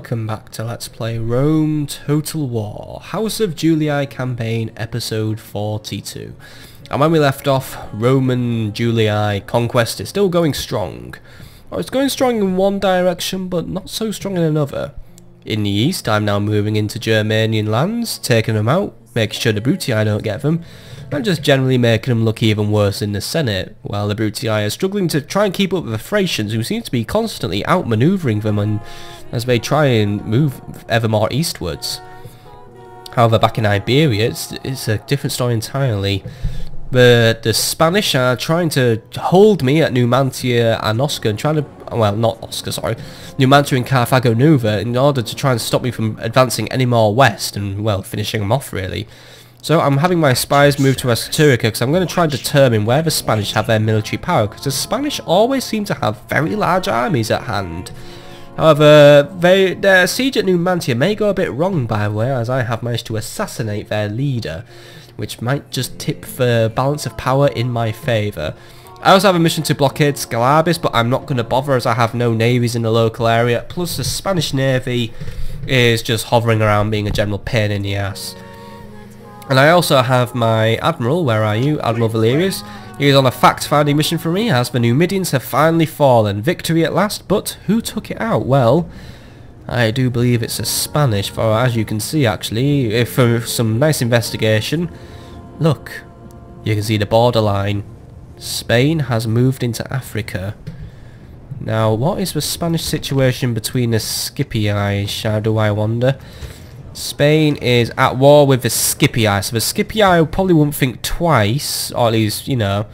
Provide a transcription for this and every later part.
welcome back to Let's Play Rome Total War, House of Julii Campaign Episode 42. And when we left off, Roman Julii conquest is still going strong. Well, it's going strong in one direction, but not so strong in another. In the east, I'm now moving into Germanian lands, taking them out, making sure the Brutii don't get them, and just generally making them look even worse in the Senate, while the Brutii are struggling to try and keep up with the Thracians, who seem to be constantly outmanoeuvring them and as they try and move ever more eastwards. However, back in Iberia, it's a different story entirely. The Spanish are trying to hold me at Numantia and Oscar, and trying to, well, not Oscar, sorry, Numantia and Carthago Nova, in order to try and stop me from advancing any more west and, well, finishing them off, really. So I'm having my spies move to Celtiberia because I'm going to try and determine where the Spanish have their military power, because the Spanish always seem to have very large armies at hand. However, their siege at Numantia may go a bit wrong, by the way, as I have managed to assassinate their leader, which might just tip the balance of power in my favour. I also have a mission to blockade Scalabis, but I'm not going to bother as I have no navies in the local area, plus the Spanish navy is just hovering around being a general pain in the ass. And I also have my Admiral, where are you? Admiral Valerius. He is on a fact-finding mission for me, as the Numidians have finally fallen. Victory at last, but who took it out? Well, I do believe it's the Spanish, for as you can see actually, if for some nice investigation, look, you can see the borderline. Spain has moved into Africa. Now, what is the Spanish situation between the Scipii, do I wonder? Spain is at war with the Scipii, so the Scipii probably wouldn't think twice, or at least, you know,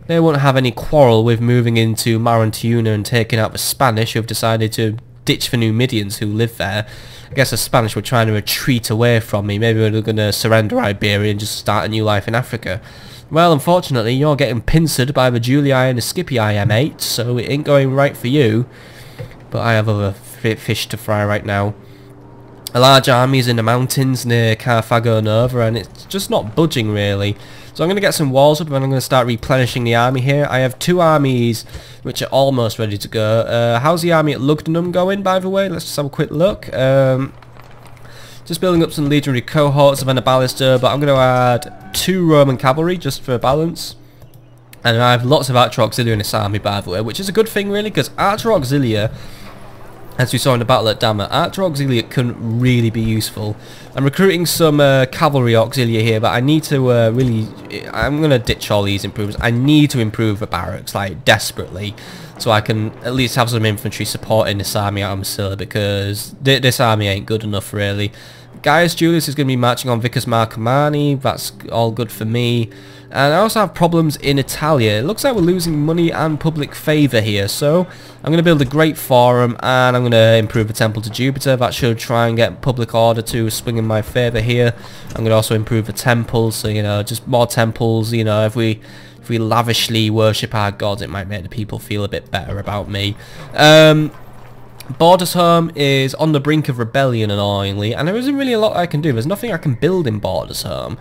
they wouldn't have any quarrel with moving into Marantiuna and taking out the Spanish, who have decided to ditch the Numidians who live there. I guess the Spanish were trying to retreat away from me. Maybe they're going to surrender Iberia and just start a new life in Africa. Well, unfortunately, you're getting pincered by the Julii and the Scipii, M8, so it ain't going right for you. But I have other fish to fry right now. A large army is in the mountains near Carthago Nova, and it's just not budging really. So I'm going to get some walls up and I'm going to start replenishing the army here. I have two armies which are almost ready to go. How's the army at Regnum going, by the way? Let's just have a quick look. Just building up some legionary cohorts of Anabalister, but I'm going to add 2 Roman cavalry just for balance. And I have lots of Archer Auxilia in this army, by the way, which is a good thing really, because Archer Auxilia, as we saw in the battle at Damme, Archer Auxilia couldn't really be useful. I'm recruiting some cavalry auxilia here, but I need to I'm going to ditch all these improvements. I need to improve the barracks, like, desperately, so I can at least have some infantry supporting this army out of Massilia, because this army ain't good enough, really. Gaius Julius is going to be marching on Vicus Marcomanni, that's all good for me. And I also have problems in Italia. It looks like we're losing money and public favour here, so I'm going to build a great forum and I'm going to improve the temple to Jupiter. That should try and get public order to swing in my favour here. I'm going to also improve the temples, so, you know, just more temples. You know, if we lavishly worship our gods, it might make the people feel a bit better about me. Bordersholm is on the brink of rebellion, annoyingly, and there isn't really a lot I can do. There's nothing I can build in Bordersholm.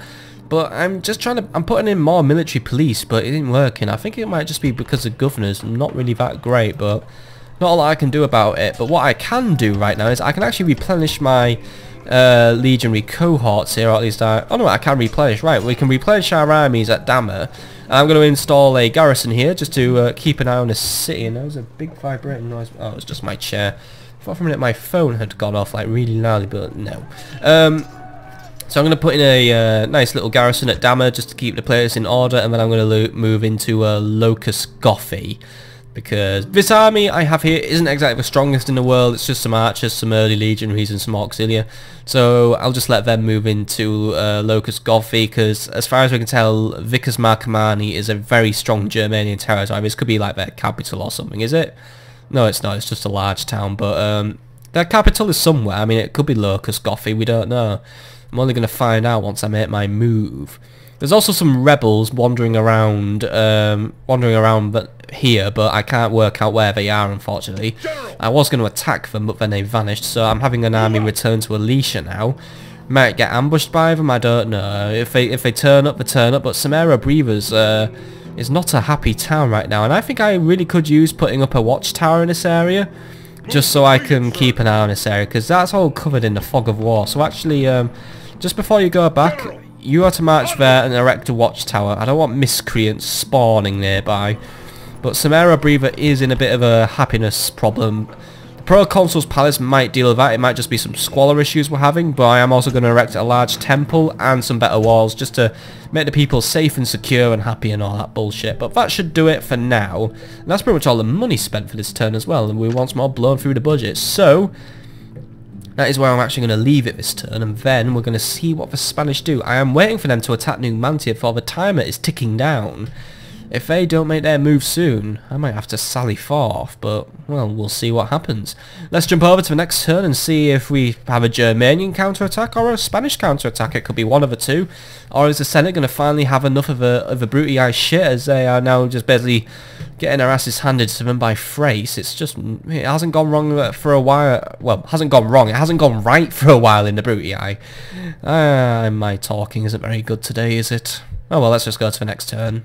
But I'm just trying to, I'm putting in more military police, but it isn't working. I think it might just be because the governor's not really that great, but not a lot I can do about it. But what I can do right now is I can actually replenish my legionary cohorts here, or at least I can replenish. Right, we can replenish our armies at Damme. I'm going to install a garrison here just to keep an eye on the city. And there was a big vibrating noise. Oh, it's just my chair. I thought for a minute my phone had gone off like really loudly, but no. So I'm going to put in a nice little garrison at Damme just to keep the place in order, and then I'm going to move into Locus, Gothi, because this army I have here isn't exactly the strongest in the world. It's just some archers, some early legionaries and some auxilia. So I'll just let them move into Locus, Gothi, because as far as we can tell, Vicus Marcomanni is a very strong Germanian territory. This could be like their capital or something, is it? No, it's not. It's just a large town, but their capital is somewhere. I mean, it could be Locus, Gothi. We don't know. I'm only going to find out once I make my move. There's also some rebels wandering around here, but I can't work out where they are, unfortunately. General. I was going to attack them, but then they vanished, so I'm having an army return to Alicia now. Might get ambushed by them, I don't know. If they turn up, they turn up, but Samara Breathers is not a happy town right now, and I think I really could use putting up a watchtower in this area. just so I can keep an eye on this area, because that's all covered in the fog of war. So actually, just before you go back, you are to march there and erect a watchtower. I don't want miscreants spawning nearby. But Samara Breather is in a bit of a happiness problem. The Proconsul's Palace might deal with that. It might just be some squalor issues we're having. But I am also going to erect a large temple and some better walls just to make the people safe and secure and happy and all that bullshit. But that should do it for now. And that's pretty much all the money spent for this turn as well. And we once more blown through the budget. So that is where I'm actually going to leave it this turn. And then we're going to see what the Spanish do. I am waiting for them to attack Numantia, for the timer is ticking down. If they don't make their move soon, I might have to sally forth, but, well, we'll see what happens. Let's jump over to the next turn and see if we have a Germanian counterattack or a Spanish counterattack. It could be one of the two. Or is the Senate going to finally have enough of a Brutii shit, as they are now just basically getting their asses handed to them by Thrace? It's just, it hasn't gone wrong for a while. Well, it hasn't gone wrong. It hasn't gone right for a while in the Brutii. My talking isn't very good today, is it? Oh well, let's just go to the next turn.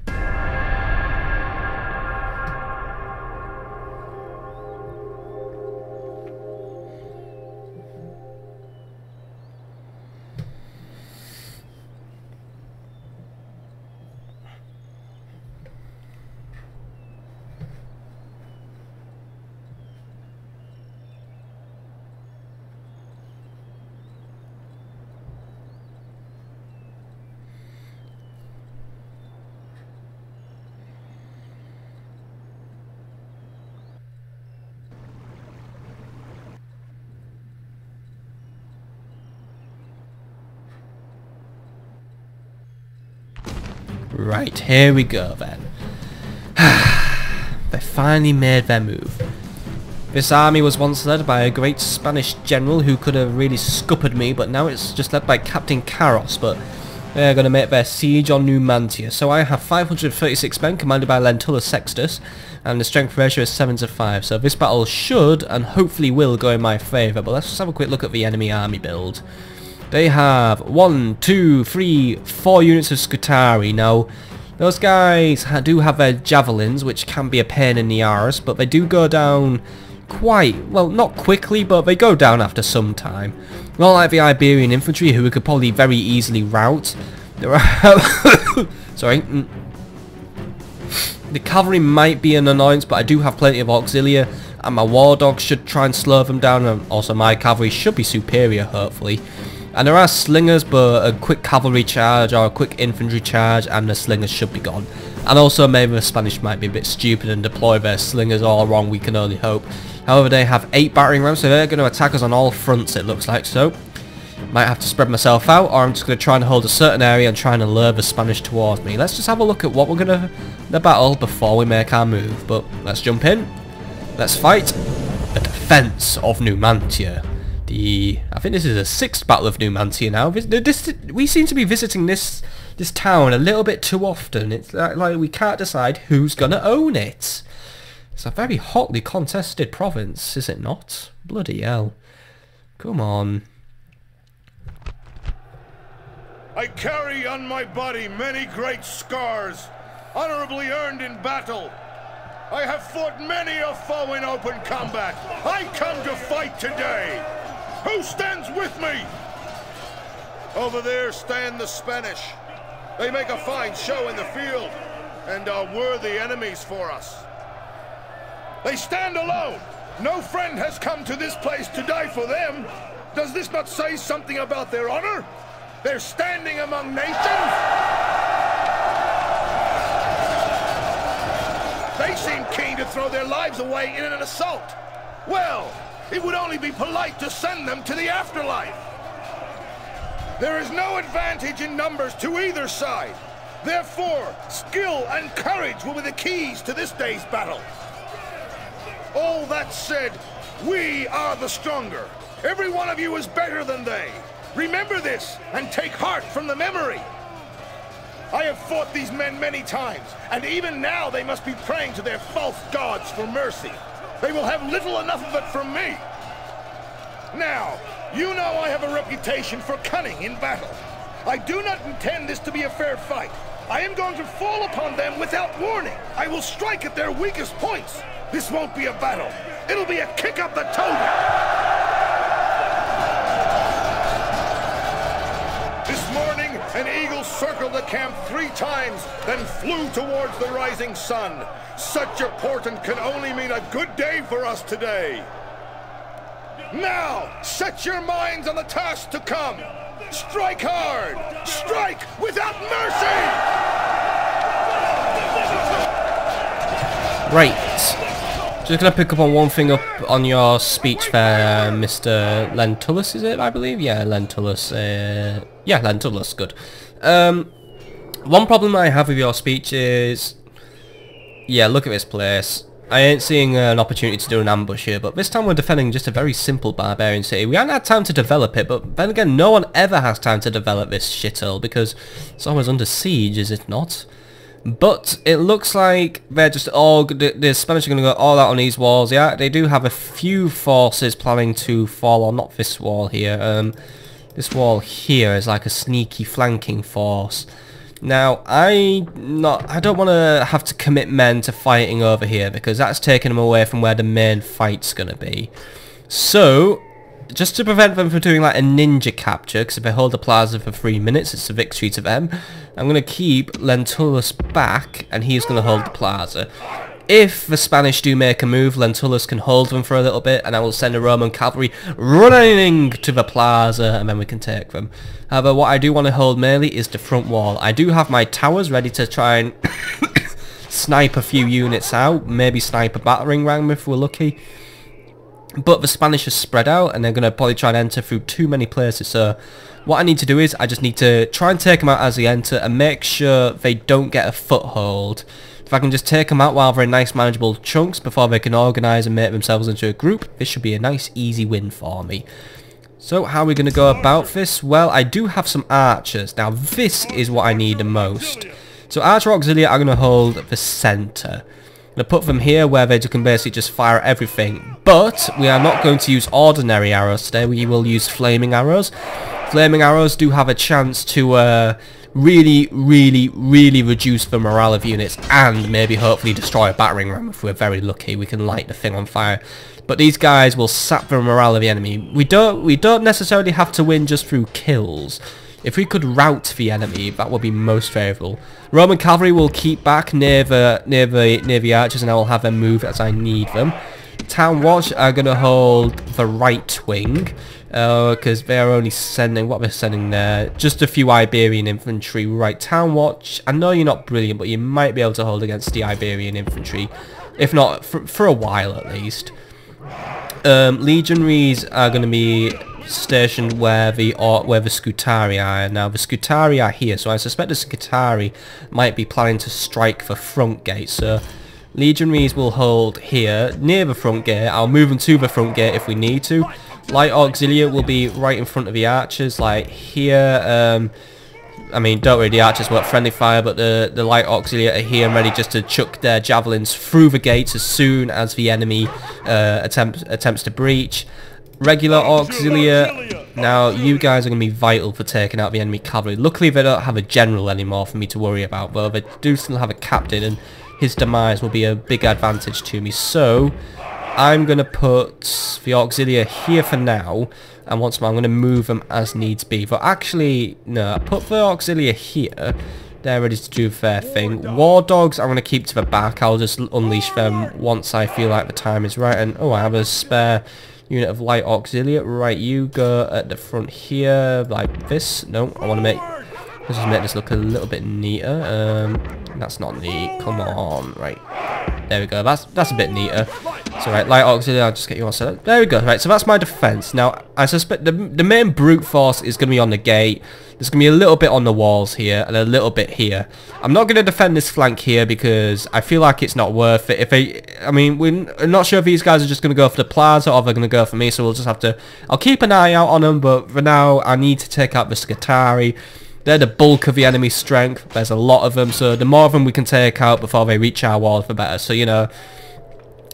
Right, here we go then. They finally made their move. This army was once led by a great Spanish general who could have really scuppered me, but now it's just led by Captain Carros, but they're going to make their siege on Numantia. So I have 536 men commanded by Lentulus Sextus, and the strength ratio is 7 to 5. So this battle should, and hopefully will, go in my favour, but let's just have a quick look at the enemy army build. They have 1, 2, 3, 4 units of Scutari. Now, those guys do have their javelins, which can be a pain in the arse, but they do go down quite, well, not quickly, but they go down after some time. Not like the Iberian infantry, who we could probably very easily rout. There are sorry. The cavalry might be an annoyance, but I do have plenty of auxilia, and my war dogs should try and slow them down, and also my cavalry should be superior, hopefully. And there are slingers, but a quick cavalry charge or a quick infantry charge and the slingers should be gone. And also maybe the Spanish might be a bit stupid and deploy their slingers all wrong, we can only hope. However, they have 8 battering rams, so they're going to attack us on all fronts, it looks like. So, might have to spread myself out, or I'm just going to try and hold a certain area and try and lure the Spanish towards me. Let's just have a look at what we're going to the battle before we make our move. But let's jump in. Let's fight the defense of Numantia. I think this is the 6th Battle of Numantia now. We seem to be visiting this town a little bit too often. It's like we can't decide who's going to own it. It's a very hotly contested province, is it not? Bloody hell. Come on. I carry on my body many great scars, honorably earned in battle. I have fought many a foe in open combat. I come to fight today. Who stands with me? Over there stand the Spanish. They make a fine show in the field and are worthy enemies for us. They stand alone. No friend has come to this place to die for them. Does this not say something about their honor? They're standing among nations. They seem keen to throw their lives away in an assault. Well, it would only be polite to send them to the afterlife. There is no advantage in numbers to either side. Therefore, skill and courage will be the keys to this day's battle. All that said, we are the stronger. Every one of you is better than they. Remember this and take heart from the memory. I have fought these men many times, and even now they must be praying to their false gods for mercy. They will have little enough of it from me. Now, you know I have a reputation for cunning in battle. I do not intend this to be a fair fight. I am going to fall upon them without warning. I will strike at their weakest points. This won't be a battle. It'll be a kick up the toga. This morning, an eagle circled the camp 3 times, then flew towards the rising sun. Such a portent can only mean a good day for us today. Now, set your minds on the task to come. Strike hard! Strike without mercy! Right. Just gonna pick up on one thing up on your speech there, Mr. Lentulus, is it, I believe? Yeah, Lentulus. Yeah, Lentulus, good. One problem I have with your speech is... Yeah, look at this place. I ain't seeing an opportunity to do an ambush here, but this time we're defending just a very simple barbarian city. We haven't had time to develop it, but then again, no one ever has time to develop this shithole, because it's always under siege, is it not? But it looks like they're just all... The Spanish are going to go all out on these walls. Yeah, they do have a few forces planning to fall on, not this wall here. This wall here is like a sneaky flanking force. Now, I don't want to have to commit men to fighting over here, because that's taking them away from where the main fight's going to be. So, just to prevent them from doing like a ninja capture, because if they hold the plaza for 3 minutes, it's a victory to them, I'm going to keep Lentulus back, and he's going to hold the plaza. If the Spanish do make a move, Lentulus can hold them for a little bit, and I will send a Roman cavalry running to the plaza, and then we can take them. However, what I do want to hold mainly is the front wall. I do have my towers ready to try and snipe a few units out, maybe snipe a battering ram if we're lucky. But the Spanish are spread out, and they're going to probably try and enter through too many places, so what I need to do is I just need to try and take them out as they enter, and make sure they don't get a foothold. If I can just take them out while they're in nice manageable chunks before they can organise and make themselves into a group, this should be a nice easy win for me. So how are we going to go about this? Well, I do have some archers. Now this is what I need the most. So Archer Auxilia are going to hold the centre. I'm going to put them here where they can basically just fire at everything. But we are not going to use ordinary arrows today, we will use flaming arrows. Flaming arrows do have a chance to really reduce the morale of units, and maybe hopefully destroy a battering ram if we're very lucky. We can light the thing on fire. But these guys will sap the morale of the enemy. We don't necessarily have to win just through kills. If we could rout the enemy, that would be most favourable. Roman cavalry will keep back near the archers, and I will have them move as I need them. Town Watch are going to hold the right wing, because they are only sending, what they're sending there, just a few Iberian infantry. Right, Town Watch, I know you're not brilliant, but you might be able to hold against the Iberian infantry, if not for a while at least. Legionaries are going to be stationed where the Scutari are. Now the Scutari are here, so I suspect the Scutari might be planning to strike the front gate, so Legionaries will hold here near the front gate. I'll move them to the front gate if we need to. Light Auxilia will be right in front of the archers, like here. I mean, don't worry, the archers work friendly fire, but the light auxilia are here and ready just to chuck their javelins through the gates as soon as the enemy attempts to breach. Regular auxilia, now you guys are going to be vital for taking out the enemy cavalry. Luckily they don't have a general anymore for me to worry about, but they do still have a captain, and his demise will be a big advantage to me. So I'm going to put the auxilia here for now, and once more I'm going to move them as needs be. But actually, no, put the auxilia here. They're ready to do their thing. War dogs I'm going to keep to the back. I'll just unleash them once I feel like the time is right. And oh, I have a spare unit of light auxilia. Right, you go at the front here like this. No, I want to let's just make this look a little bit neater. That's not neat. Come on. Right. There we go. That's a bit neater. So right, light auxiliary, I'll just get you all set up. There we go. Right, so that's my defense. Now, I suspect the main brute force is going to be on the gate. There's going to be a little bit on the walls here and a little bit here. I'm not going to defend this flank here because I feel like it's not worth it. I mean, we're not sure if these guys are just going to go for the plaza or they're going to go for me, so we'll just have to... I'll keep an eye out on them, but for now, I need to take out the Scutari. They're the bulk of the enemy strength. There's a lot of them, so the more of them we can take out before they reach our walls, the better. So, you know,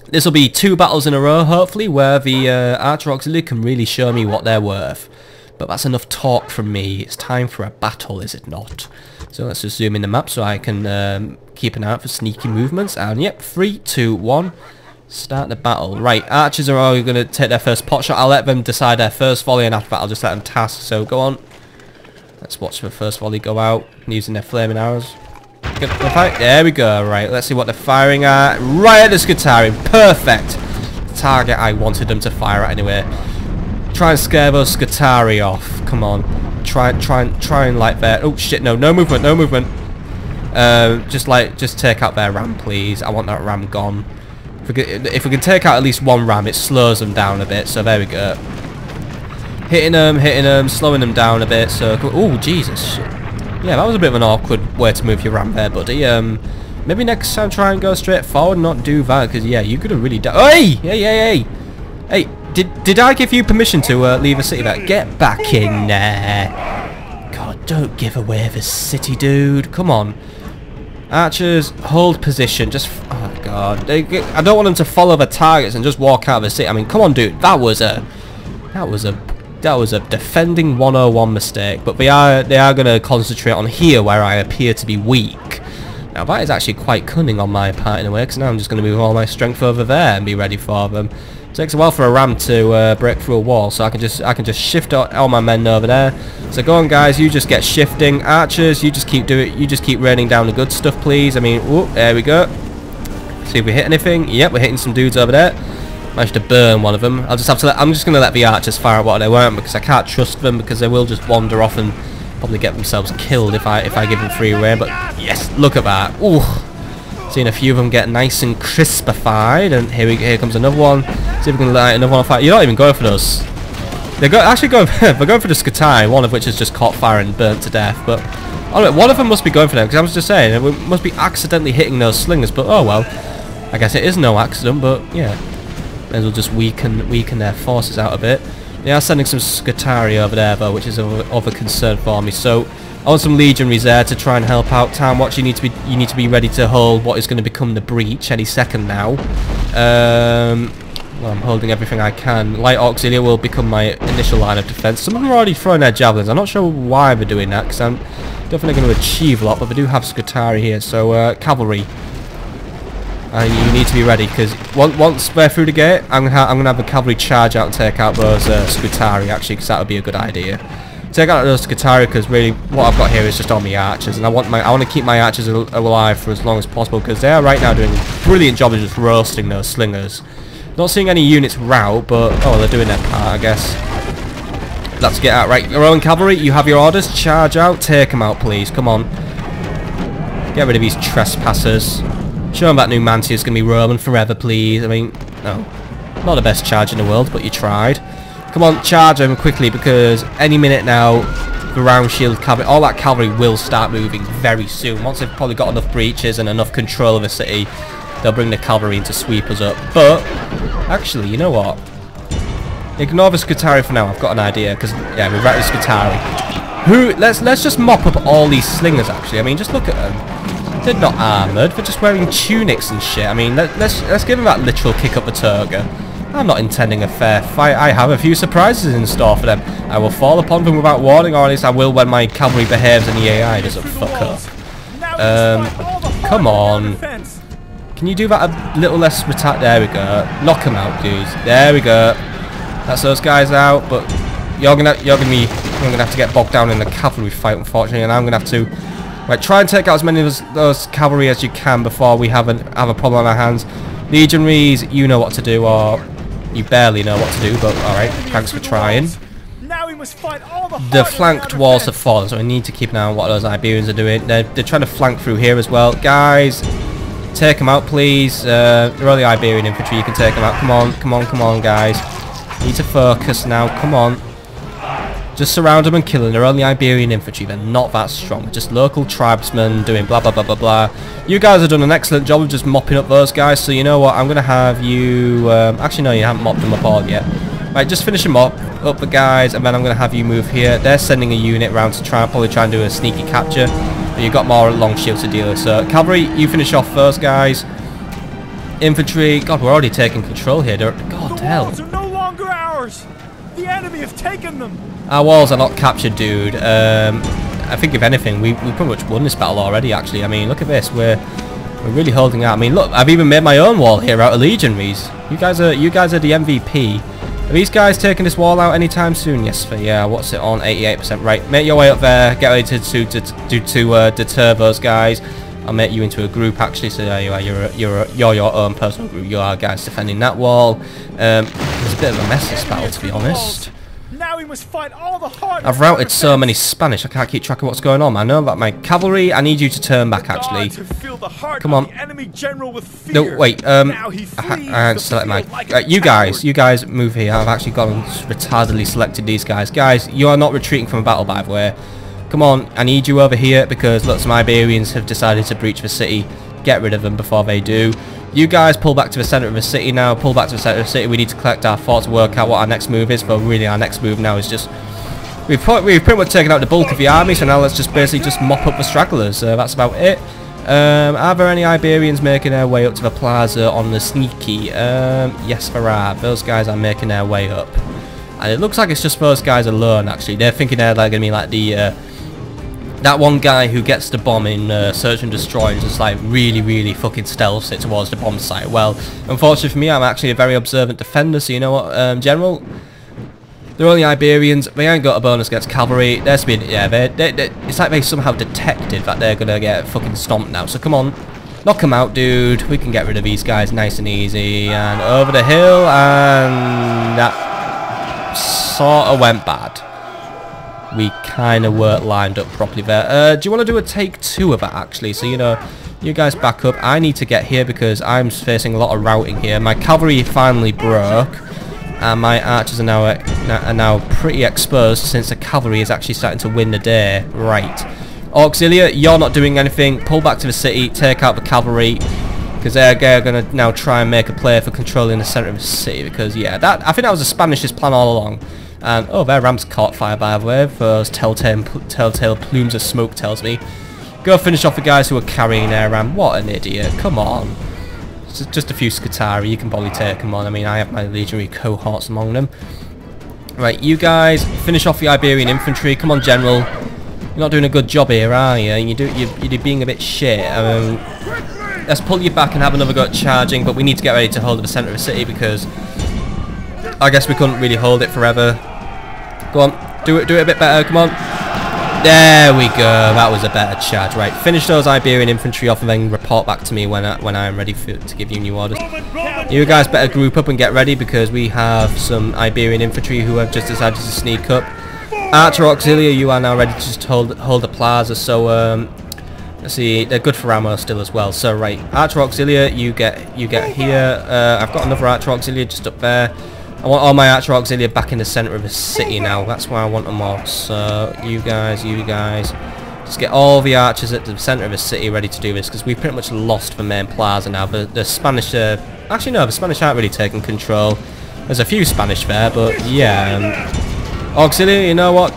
this will be 2 battles in a row, hopefully, where the Archer Auxiliary can really show me what they're worth. But that's enough talk from me. It's time for a battle, is it not? So let's just zoom in the map so I can keep an eye out for sneaky movements. And yep, 3, 2, 1. Start the battle. Right, archers are all going to take their first pot shot. I'll let them decide their first volley, and after that I'll just let them task. So go on. Let's watch the first volley go out using their flaming arrows. Good fight. There we go. Right, let's see what they're firing at. Right at the Scutari. Perfect. The target I wanted them to fire at anyway. Try and scare those Scutari off. Come on. Try and light their... Oh shit, no movement, no movement. Just take out their ram, please. I want that ram gone. If we can take out at least one ram, it slows them down a bit. So there we go. Hitting them, slowing them down a bit. So, oh Jesus, shit. Yeah, that was a bit of an awkward way to move your ram there, buddy. Maybe next time try and go straight forward and not do that, because yeah, you could have really done. Hey! Did I give you permission to leave a city there? Get back in there! God, don't give away the city, dude. Come on, archers, hold position. Just oh god, I don't want them to follow the targets and just walk out of the city. I mean, come on, dude. That was a defending 101 mistake, but they are going to concentrate on here where I appear to be weak. Now that is actually quite cunning on my part in a way, because now I'm just going to move all my strength over there and be ready for them. It takes a while for a ram to break through a wall, so I can just shift all my men over there. So go on, guys, you just get shifting. Archers, you just keep raining down the good stuff, please. I mean, whoop, there we go. See if we hit anything. Yep, we're hitting some dudes over there. Managed to burn one of them. I'm just going to let the archers fire what they want, because I can't trust them, because they will just wander off and probably get themselves killed if I give them free rein. But yes, look at that. Ooh, seeing a few of them get nice and crispified, and here comes another one. See if we can light another one on fire. You're not even going for those. They're going for the Scutari, one of which has just caught fire and burnt to death. But oh, one of them must be going for them, because I was just saying we must be accidentally hitting those slingers. But oh well, I guess it is no accident. But yeah. May as well just weaken their forces out a bit. They are sending some Scutari over there though, which is of a concern for me. So I want some legionaries there to try and help out. Time Watch, you need to be ready to hold what is going to become the breach any second now. Well, I'm holding everything I can. Light Auxilia will become my initial line of defense. Some of them are already throwing their javelins. I'm not sure why they're doing that, because I'm definitely going to achieve a lot, but they do have Scutari here. So cavalry. And you need to be ready, because once they're through the gate, I'm gonna have the cavalry charge out and take out those Scutari, actually, because that would be a good idea. Take out those Scutari, because really what I've got here is just all my archers, and I want to keep my archers alive for as long as possible, because they are right now doing a brilliant job of just roasting those slingers. Not seeing any units rout, but oh, they're doing their part, I guess. Let's get out. Right, Roman cavalry, you have your orders. Charge out, take them out, please. Come on, get rid of these trespassers. Show them that Numantia is going to be Roman forever, please. I mean, no. Not the best charge in the world, but you tried. Come on, charge them quickly, because any minute now, the round shield cavalry, all that cavalry will start moving very soon. Once they've probably got enough breaches and enough control of the city, they'll bring the cavalry in to sweep us up. But, actually, you know what? Ignore the Scutari for now. I've got an idea, because, yeah, we've got the Scutari. Let's just mop up all these slingers, actually. I mean, just look at them. They're not armoured, they're just wearing tunics and shit. I mean, let's give them that literal kick up the toga. I'm not intending a fair fight. I have a few surprises in store for them. I will fall upon them without warning, or at least I will when my cavalry behaves and the AI doesn't fuck up. Come on. Can you do that a little less retard? There we go. Knock them out, dudes. There we go. That's those guys out, but you're gonna have to get bogged down in the cavalry fight, unfortunately, and I'm gonna have to. Right, try and take out as many of those cavalry as you can before we have a problem on our hands. Legionaries, you know what to do, or you barely know what to do, but alright, thanks for trying. The flanked walls have fallen, so we need to keep an eye on what those Iberians are doing. They're trying to flank through here as well. Guys, take them out, please. They're all the Iberian infantry, you can take them out. Come on, guys. Need to focus now, come on. Just surround them and kill them. They're only Iberian infantry. They're not that strong. They're just local tribesmen doing blah, blah, blah, blah, blah. You guys have done an excellent job of just mopping up those guys. So you know what? I'm going to have you... actually, no, you haven't mopped them up all yet. Right, just finish them up the guys, and then I'm going to have you move here. They're sending a unit around to probably try and do a sneaky capture. But you've got more long shields to deal with. So cavalry, you finish off those guys. Infantry... God, we're already taking control here. God, hell. The walls are no longer ours. The enemy have taken them. Our walls are not captured, dude. I think if anything, we pretty much won this battle already, actually. I mean, look at this. We're We're really holding out. I mean, look, I've even made my own wall here out of legionaries. You guys are the MVP. Are these guys taking this wall out anytime soon? Yes, yeah. What's it on? 88%. Right, make your way up there. Get ready to deter those guys. I'll make you into a group actually. So there you are. You're your own personal group. You are guys defending that wall. It's a bit of a mess this battle, to be honest. Now we must fight all the harder. I've routed so many Spanish, I can't keep track of what's going on. I know about my cavalry. I need you to turn back, actually. Come on. No, wait. I select my. You guys, move here. I've actually gone and retardedly selected these guys. Guys, you are not retreating from a battle, by the way. Come on, I need you over here because lots of Iberians have decided to breach the city. Get rid of them before they do. You guys pull back to the centre of the city now. Pull back to the centre of the city. We need to collect our forts to work out what our next move is. But really, our next move now is just... We've pretty much taken out the bulk of the army, so now let's just basically just mop up the stragglers. That's about it. Are there any Iberians making their way up to the plaza on the sneaky? Yes, there are. Those guys are making their way up. And it looks like it's just those guys alone, actually. They're thinking they're like, going to be like the... that one guy who gets the bomb in Search and Destroy and just like really fucking stealths it towards the bomb site. Well, unfortunately for me, I'm actually a very observant defender, so you know what, General? They're only Iberians. They ain't got a bonus against cavalry. There's been, yeah, it's like they somehow detected that they're gonna get fucking stomped now. So come on, knock them out, dude. We can get rid of these guys nice and easy. And over the hill, and that sort of went bad. We kind of weren't lined up properly there. Do you want to do a take 2 of that, actually? So, you know, you guys back up. I need to get here because I'm facing a lot of routing here. My cavalry finally broke. And my archers are now pretty exposed since the cavalry is actually starting to win the day. Right. Auxilia, you're not doing anything. Pull back to the city. Take out the cavalry. Because they're going to now try and make a play for controlling the centre of the city. Because, yeah, I think that was the Spanish's plan all along. And, oh, their ram's caught fire, by the way. Those telltale plumes of smoke tells me. Go finish off the guys who are carrying their ram. What an idiot. Come on. It's just a few Scutari. You can probably take them on. I mean, I have my legionary cohorts among them. Right, you guys, finish off the Iberian infantry. Come on, General. You're not doing a good job here, are you? You're being a bit shit. Let's pull you back and have another go at charging, but we need to get ready to hold the centre of the city because I guess we couldn't really hold it forever. Go on, do it a bit better, come on. There we go, that was a better charge. Right, finish those Iberian infantry off and then report back to me when I am ready to give you new orders. You guys better group up and get ready because we have some Iberian infantry who have just decided to sneak up. Archer Auxilia, you are now ready to just hold the plaza, so let's see, they're good for ammo still as well. So right, Archer Auxilia, you get here. I've got another Archer Auxilia just up there. I want all my Archer Auxilia back in the centre of the city now. That's where I want them all. So you guys, just get all the archers at the centre of the city ready to do this because we've pretty much lost the main plaza now. The Spanish, actually no, the Spanish aren't really taking control. There's a few Spanish there, but yeah. Auxilia, you know what?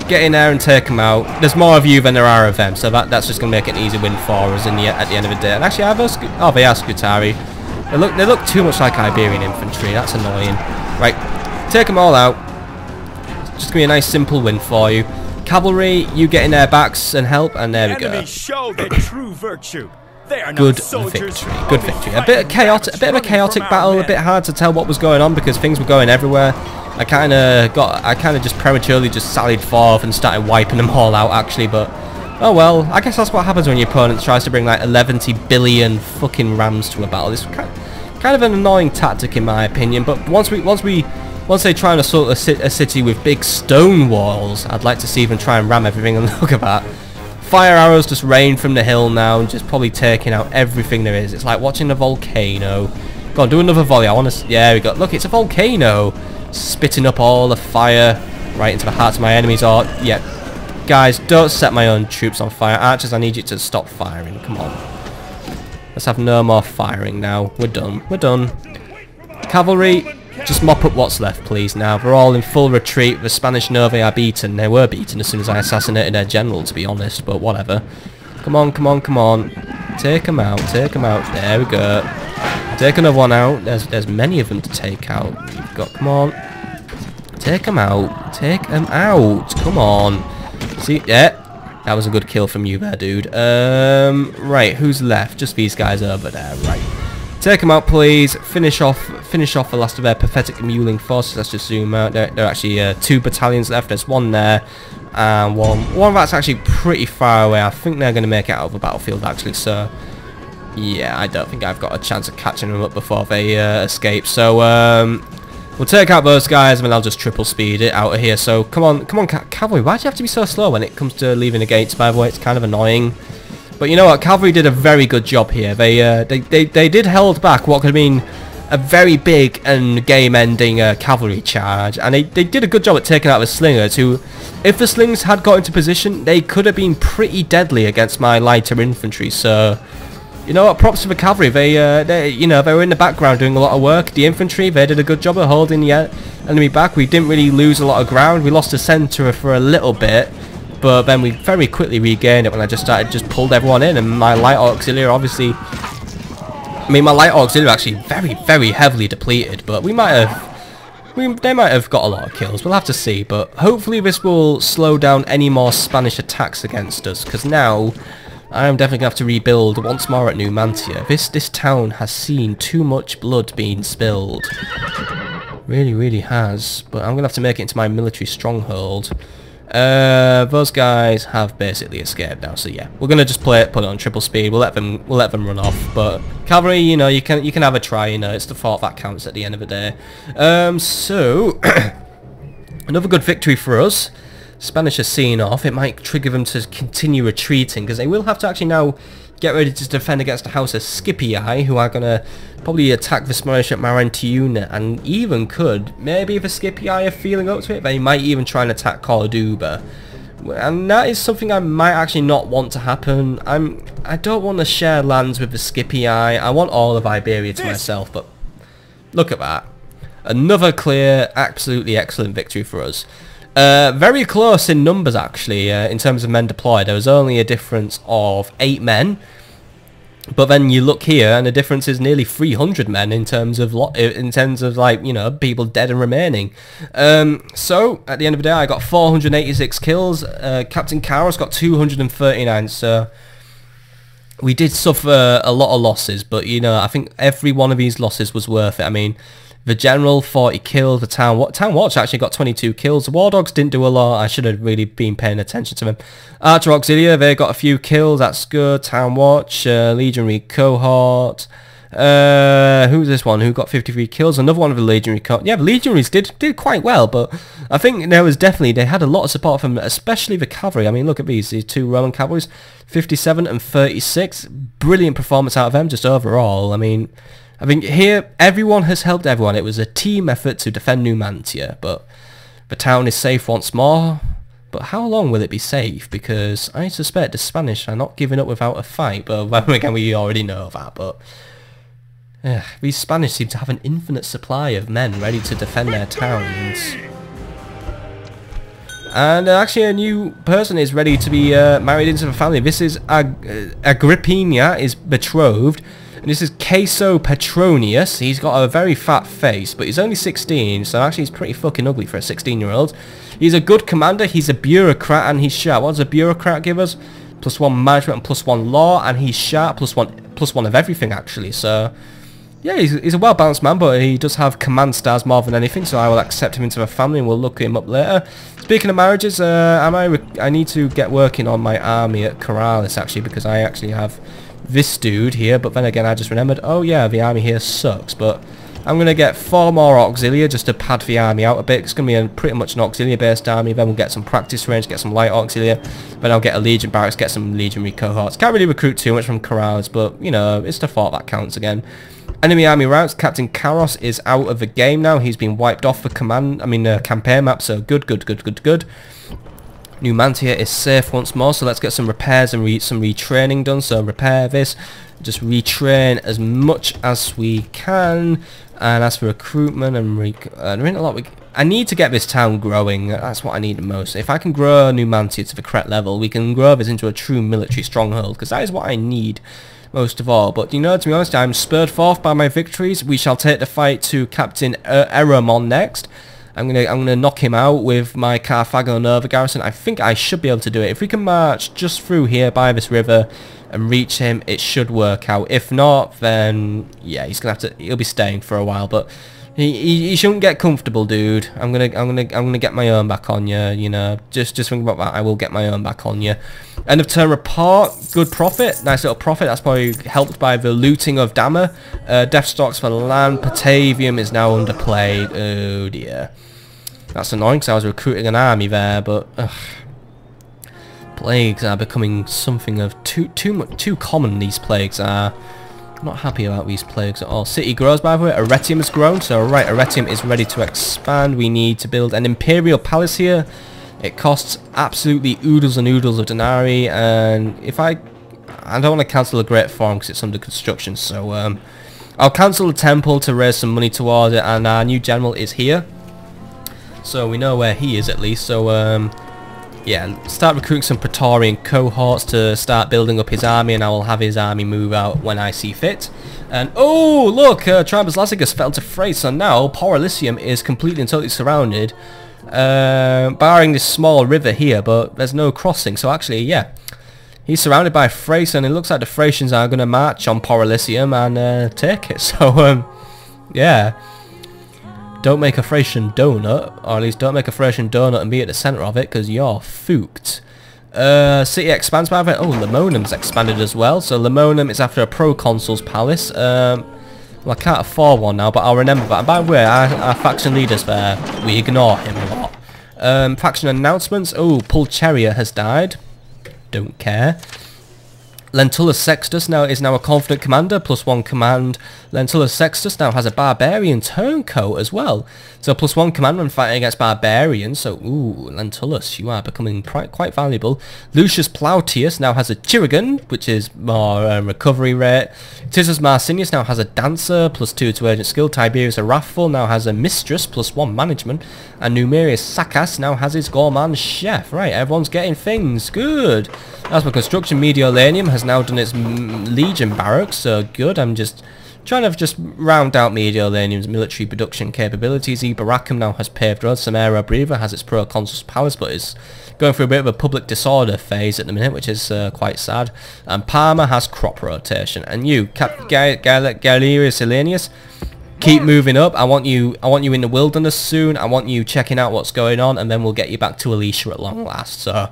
Get in there and take them out. There's more of you than there are of them, so that's just going to make it an easy win for us at the end of the day. And actually, they are Scutari. They look too much like Iberian infantry. That's annoying. Right, take them all out. Just give me a nice simple win for you. Cavalry, you get in their backs and help, and there we go. Show their true virtue. They are good victory. Good victory. A bit of a chaotic battle. A bit hard to tell what was going on because things were going everywhere. I kind of just prematurely just sallied forth and started wiping them all out actually, but oh well, I guess that's what happens when your opponent tries to bring like 11 billion fucking rams to a battle. It's kind of an annoying tactic in my opinion, but once they try and assault a city with big stone walls, I'd like to see them try and ram everything, and look at that. Fire arrows just rain from the hill now and just probably taking out everything there is. It's like watching a volcano. Go on, do another volley. Yeah, we got. Look, it's a volcano. Spitting up all the fire right into the hearts of my enemies. Or yeah, guys, don't set my own troops on fire. Archers, I need you to stop firing. Come on, let's have no more firing now. We're done. Cavalry, just mop up what's left, please. Now they're all in full retreat. The Spanish know they are beaten. They were beaten as soon as I assassinated their general, to be honest. But whatever. Come on. Take them out. There we go. Take another one out. There's many of them to take out. You've got, come on. Take them out. Come on. See, yeah. That was a good kill from you there, dude. Right, who's left? Just these guys over there, right. Take them out, please. Finish off the last of their pathetic muling forces. Let's just zoom out. There are actually 2 battalions left. There's one there, and one that's actually pretty far away. I think they're going to make it out of the battlefield, actually. So, yeah, I don't think I've got a chance of catching them up before they escape. So, we'll take out those guys, and then I'll just triple speed it out of here. So, come on, cavalry. Why do you have to be so slow when it comes to leaving the gates? By the way, it's kind of annoying. But you know what? Cavalry did a very good job here. They did hold back what could have been a very big and game-ending cavalry charge, and they did a good job at taking out the slingers. Who, if the slings had got into position, they could have been pretty deadly against my lighter infantry. So, you know what? Props to the cavalry. They were in the background doing a lot of work. The infantry, they did a good job of holding the enemy back. We didn't really lose a lot of ground. We lost the centre for a little bit. But then we very quickly regained it when I just pulled everyone in, and my light auxiliary obviously... I mean, my light auxiliary actually very heavily depleted, but they might have got a lot of kills. We'll have to see, but hopefully this will slow down any more Spanish attacks against us, because now I am definitely going to have to rebuild once more at Numantia. This town has seen too much blood being spilled. Really has, but I'm going to have to make it into my military stronghold. Those guys have basically escaped now, so yeah, we're gonna just put it on triple speed. We'll let them run off. But cavalry, you know, you can have a try. You know, it's the thought that counts at the end of the day. So another good victory for us. Spanish are seeing off. It might trigger them to continue retreating, because they will have to actually now get ready to defend against the house of Scipii, who are gonna probably attack the Spanish at Marentiuna, and even could, maybe if the Scipii are feeling up to it, they might even try and attack Corduba. And that is something I might actually not want to happen. I don't want to share lands with the Scipii. I want all of Iberia to myself, but look at that. Another clear, absolutely excellent victory for us. Very close in numbers, actually, in terms of men deployed. There was only a difference of 8 men. But then you look here, and the difference is nearly 300 men in terms of like, you know, people dead and remaining. So at the end of the day, I got 486 kills. Captain Karos got 239. So we did suffer a lot of losses, but you know, I think every one of these losses was worth it. I mean, the general 40 kills. The town watch actually got 22 kills. The war dogs didn't do a lot. I should have really been paying attention to them. Archer Auxilia, they got a few kills. That's good. Town watch, legionary cohort. Who's this one? Who got 53 kills? Another one of the legionary cohort. Yeah, the legionaries did quite well, but I think there was definitely, they had a lot of support from especially the cavalry. I mean, look at these 2 Roman cavalries, 57 and 36. Brilliant performance out of them just overall. I mean, here, everyone has helped everyone. It was a team effort to defend Numantia, but the town is safe once more. But how long will it be safe? Because I suspect the Spanish are not giving up without a fight. But again, we already know that. But these Spanish seem to have an infinite supply of men ready to defend their towns. And actually, a new person is ready to be married into the family. This is Agrippina is betrothed. And this is Queso Petronius. He's got a very fat face, but he's only 16, so actually he's pretty fucking ugly for a 16-year-old. He's a good commander, he's a bureaucrat, and he's sharp. What does a bureaucrat give us? +1 management and +1 law, and he's sharp, +1 of everything, actually. So, yeah, he's a well-balanced man, but he does have command stars more than anything, so I will accept him into the family, and we'll look him up later. Speaking of marriages, I need to get working on my army at Corrales, actually, because I actually have this dude here, but then again I just remembered, oh yeah, the army here sucks, but I'm going to get 4 more auxilia just to pad the army out a bit. It's going to be pretty much an auxilia based army, then we'll get some practice range, get some light auxilia, then I'll get a legion barracks, get some legionary cohorts. Can't really recruit too much from Corrales, but you know, it's the thought that counts again. Enemy army routes, Captain Karos is out of the game now, he's been wiped off the campaign map, so good. Numantia is safe once more, so let's get some repairs and some retraining done. So repair this, just retrain as much as we can. And as for recruitment and I need to get this town growing. That's what I need the most. If I can grow Numantia to the correct level, we can grow this into a true military stronghold, because that is what I need most of all. But you know, to be honest, I'm spurred forth by my victories. We shall take the fight to Captain Eramon next. I'm gonna knock him out with my Carthago Nova garrison. I think I should be able to do it. If we can march just through here by this river and reach him, it should work out. If not, then yeah, he'll be staying for a while. But he shouldn't get comfortable, dude. I'm gonna get my own back on you. You know, just think about that. I will get my own back on you. End of turn report. Good profit. Nice little profit. That's probably helped by the looting of Damme. Death stocks for land. Patavium is now underplayed. Oh dear. That's annoying because I was recruiting an army there, but plagues are becoming something of too common. These plagues are. I'm not happy about these plagues at all. City grows, by the way. Arretium has grown, so right, Arretium is ready to expand. We need to build an imperial palace here. It costs absolutely oodles and oodles of denarii, and if I don't want to cancel a great forum because it's under construction, so I'll cancel the temple to raise some money towards it, and our new general is here. So we know where he is at least, so yeah, start recruiting some Praetorian cohorts to start building up his army, and I will have his army move out when I see fit. And oh look, Tribus Lassigus fell to fray, so now Porylicium is completely and totally surrounded, barring this small river here, but there's no crossing, so actually yeah, he's surrounded by Thrace, and it looks like the Thracians are going to march on Porylicium and take it, so yeah. Don't make a Thracian donut, or at least don't make a Thracian donut and be at the centre of it, because you're fooked. City expands by it. Oh, Lemonum's expanded as well. So Lemonum is after a proconsul's palace. Well, I can't afford one now, but I'll remember that. And by the way, our faction leaders there, we ignore him a lot. Faction announcements. Oh, Pulcheria has died. Don't care. Lentulus Sextus is now a confident commander, +1 command. Lentulus Sextus now has a barbarian turncoat as well. So +1 command when fighting against barbarians. So, ooh, Lentulus, you are becoming quite valuable. Lucius Plautius now has a Chirurgeon, which is more recovery rate. Titus Marcinius now has a dancer, +2 to agent skill. Tiberius a Wrathful now has a mistress, +1 management. And Numerius Sacas now has his gourmand chef. Right, everyone's getting things. Good. As for construction, Mediolanium has now done its legion barracks, so good. I'm just trying to round out Mediolanium's military production capabilities. Iberacum now has paved roads. Samara Breva has its proconsul's palace, but is going through a bit of a public disorder phase at the minute, which is quite sad. And Parma has crop rotation. And you, Galerius Elenius, keep moving up. I want you in the wilderness soon. I want you checking out what's going on, and then we'll get you back to Alicia at long last. So,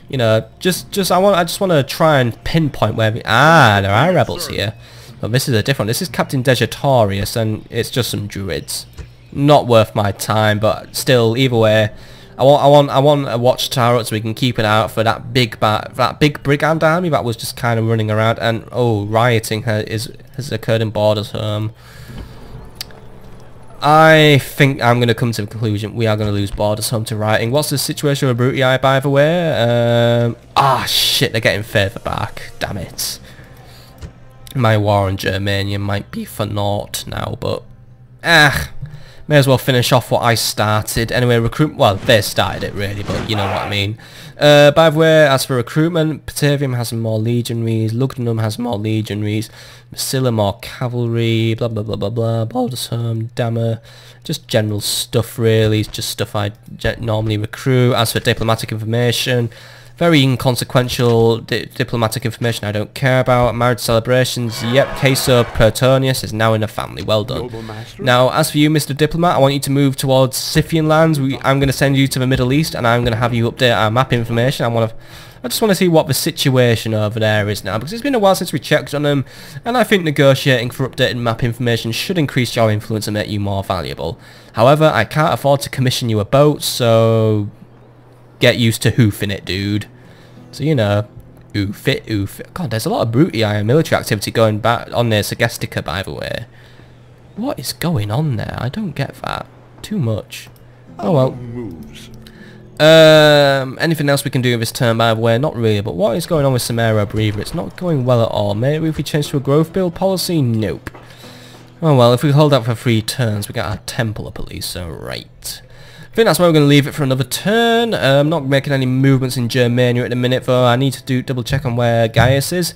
you know, I just want to try and pinpoint where there are rebels here. But this is a different. This is Captain Dejatorius, and it's just some druids. Not worth my time, but still, either way, I want a watchtower so we can keep an eye out for that big brigand army that was just kind of running around. And oh, rioting has occurred in Borders Home. I think I'm going to come to the conclusion we are going to lose Borders Home to rioting. What's the situation with Brutii, by the way? Shit, they're getting further back. Damn it. My war on Germania might be for naught now, but may as well finish off what I started. Anyway, well, they started it really, but you know what I mean. By the way, as for recruitment, Patavium has more legionaries, Lugnum has more legionaries, Massilla more cavalry, blah blah blah blah blah, Baldersholm, Damme, just general stuff really, it's just stuff I normally recruit. As for diplomatic information, very inconsequential diplomatic information I don't care about. Marriage celebrations, yep, Queso Pertonius is now in a family, well done. Now, as for you, Mr. Diplomat, I want you to move towards Scythian lands. I'm going to send you to the Middle East, and I'm going to have you update our map information. I just want to see what the situation over there is now, because it's been a while since we checked on them, and I think negotiating for updated map information should increase your influence and make you more valuable. However, I can't afford to commission you a boat, so get used to hoofing it, dude. So, you know, oof it. God, there's a lot of Brutii military activity going back on there, Sagestica, by the way. What is going on there? I don't get that. Too much. Oh well. Anything else we can do this turn, by the way? Not really, but what is going on with Samara Breva? It's not going well at all. Maybe if we change to a growth build policy? Nope. Oh well, if we hold out for 3 turns, we get our temple up at least, so right. think that's where we're going to leave it for another turn. I'm not making any movements in Germania at the minute, though. I need to double check on where Gaius is.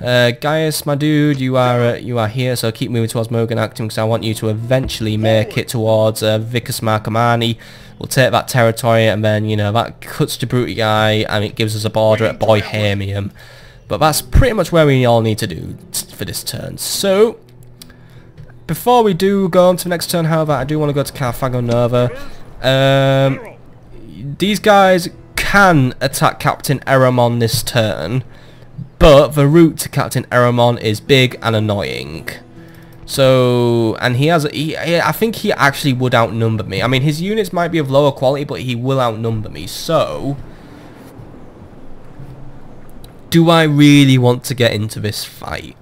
Gaius, my dude, you are here, so keep moving towards Mogan Actum, because I want you to eventually make it towards Vicus Marcomanni. We'll take that territory, and then, you know, that cuts to Brutii, and it gives us a border at Bohemium. But that's pretty much where we all need to do for this turn. So, before we do go on to the next turn, however, I do want to go to Carthago Nova. These guys can attack Captain Eramon this turn, but the route to Captain Eramon is big and annoying. So, and I think he actually would outnumber me. I mean, his units might be of lower quality, but he will outnumber me. So, do I really want to get into this fight?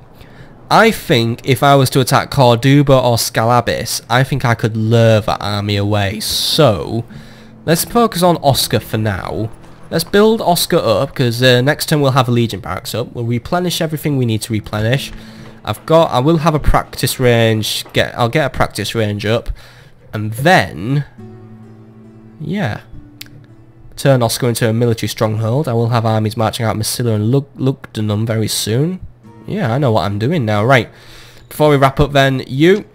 I think if I was to attack Corduba or Scalabis, I think I could lure that army away. So, let's focus on Oscar for now. Let's build Oscar up, because next turn we'll have a Legion Barracks up. We'll replenish everything we need to replenish. I will have a practice range. I'll get a practice range up, and then, yeah, turn Oscar into a military stronghold. I will have armies marching out Massilla and Lugdunum very soon. Yeah, I know what I'm doing now. Right, before we wrap up, then you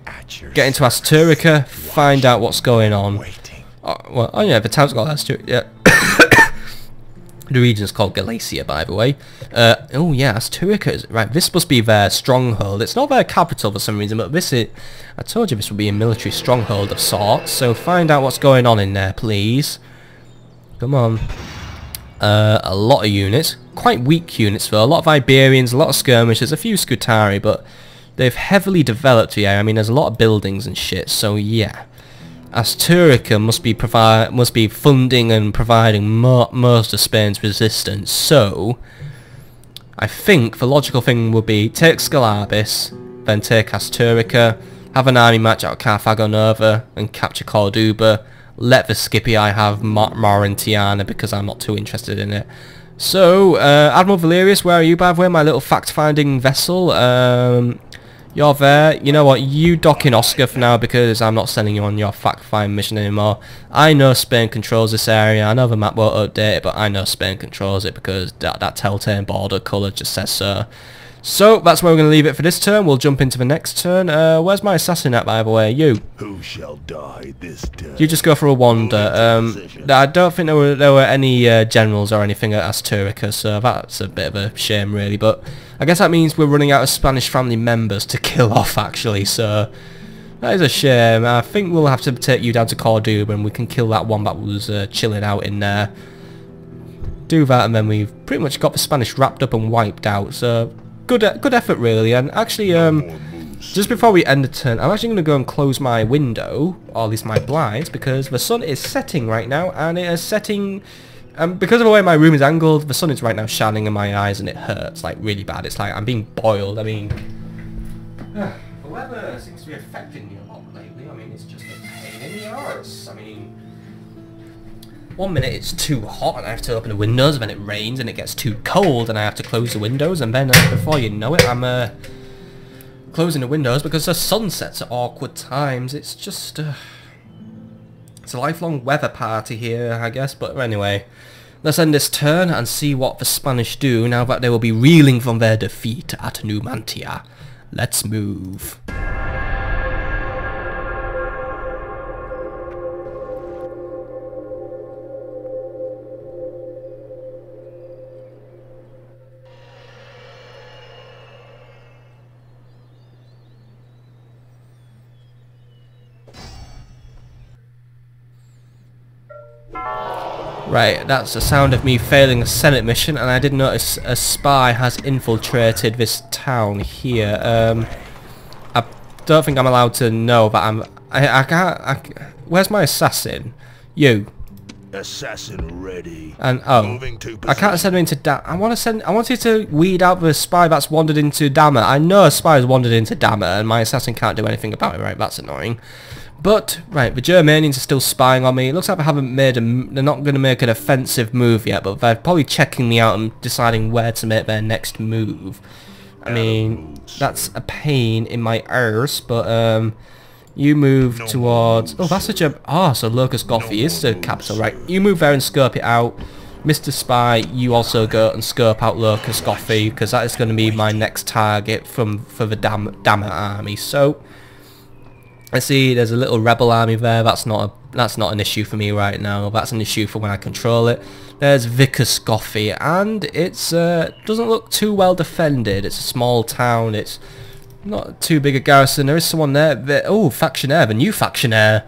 get into Asturica, find out what's going on. Oh yeah, the town's called Asturica. Yeah. The region's called Galatia, by the way. Oh yeah, Asturica. Right, this must be their stronghold. It's not their capital for some reason, but this is... I told you this would be a military stronghold of sorts. So find out what's going on in there, please. Come on. A lot of units. Quite weak units, though. A lot of Iberians, a lot of skirmishers, a few Scutari, but they've heavily developed the area. I mean, there's a lot of buildings and shit, so yeah. Asturica must be funding and providing most of Spain's resistance. So, I think the logical thing would be take Scalabis, then take Asturica, have an army march out of Carthago Nova, and capture Corduba. Let the Scipii have Maurentiana, because I'm not too interested in it. So, Admiral Valerius, where are you, by the way, my little fact-finding vessel? You're there. You know what, you dock in Oscar for now, because I'm not sending you on your fact-find mission anymore. I know Spain controls this area. I know the map won't update it, but I know Spain controls it, because that telltale border colour just says so. So, that's where we're going to leave it for this turn. We'll jump into the next turn. Where's my assassin at, by the way? You. Who shall die this day? You just go for a wander. I don't think there were any generals or anything at Asturica, so that's a bit of a shame, really. But I guess that means we're running out of Spanish family members to kill off, actually. So that is a shame. I think we'll have to take you down to Corduba, and we can kill that one that was chilling out in there. Do that, and then we've pretty much got the Spanish wrapped up and wiped out. So good effort, really. And actually, just before we end the turn, I'm actually going to go and close my window, or at least my blinds, because the sun is setting right now, and it is setting... because of the way my room is angled, the sun is right now shining in my eyes, and it hurts, like, really bad. It's like I'm being boiled. I mean... the weather seems to be affecting me a lot lately. I mean, it's just a pain in the arse. I mean... one minute it's too hot and I have to open the windows, and then it rains and it gets too cold and I have to close the windows, and then before you know it, I'm closing the windows because the sun sets at awkward times. It's just... it's a lifelong weather party here, I guess. But anyway, let's end this turn and see what the Spanish do now that they will be reeling from their defeat at Numantia. Let's move. Right, that's the sound of me failing a Senate mission, and I did notice a spy has infiltrated this town here. I don't think I'm allowed to know that I can't... where's my assassin? You. Assassin ready. And oh, I can't send him into Damme. I wanted to weed out the spy that's wandered into Damme. I know a spy has wandered into Damme, and my assassin can't do anything about it. Right, that's annoying. But right, the Germanians are still spying on me. It looks like they haven't made they're not going to make an offensive move yet, but they're probably checking me out and deciding where to make their next move. I mean, that's a pain in my arse, but You move towards... Oh, that's such a... Ah, so Locus Gothi is the capital, right? You move there and scope it out. Mr. Spy, you also go and scope out Locus Gothi, because that is going to be my next target for the Damme army. So, I see there's a little rebel army there. That's not an issue for me right now. That's an issue for when I control it. There's Vicus Gothi, and it's doesn't look too well defended. It's a small town. It's not too big a garrison. There is someone there. Oh, factionaire, the new factionaire.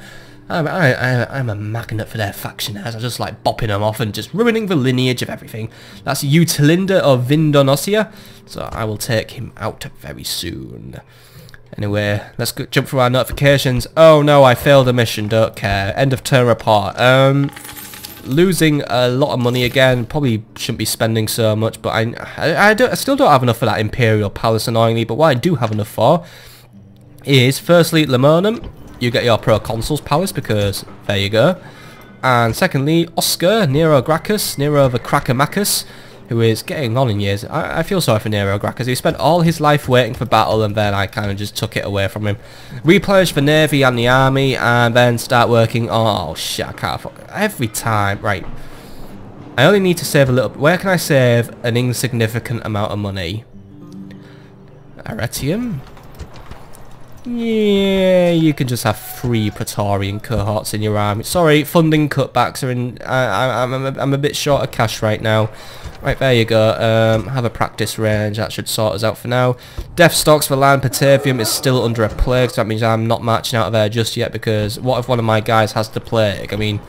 I'm a magnet for their factionaires. I just like bopping them off and just ruining the lineage of everything. That's Utilinda of Vindonosia, so I will take him out very soon. Anyway, let's go, jump through our notifications. Oh no, I failed a mission, don't care. End of turn report. Losing a lot of money again. Probably shouldn't be spending so much, but I still don't have enough for that Imperial Palace, annoyingly. But what I do have enough for is, firstly, Lemonum. You get your Proconsul's Palace, because there you go. And secondly, Oscar, Nero Gracchus, Nero the Crackamachus, who is getting on in years. I feel sorry for Nero Gracchus. He spent all his life waiting for battle, and then I kind of just took it away from him. Replenish the navy and the army, and then start working. Oh shit, I can't afford every time. Right, I only need to save a little. Where can I save an insignificant amount of money? Arretium. Yeah, you can just have 3 Praetorian cohorts in your army. Sorry, funding cutbacks are in. I'm a bit short of cash right now. Right, there you go. Have a practice range. That should sort us out for now. Death stocks for Land Patavium is still under a plague, so that means I'm not marching out of there just yet, because what if one of my guys has the plague? I mean,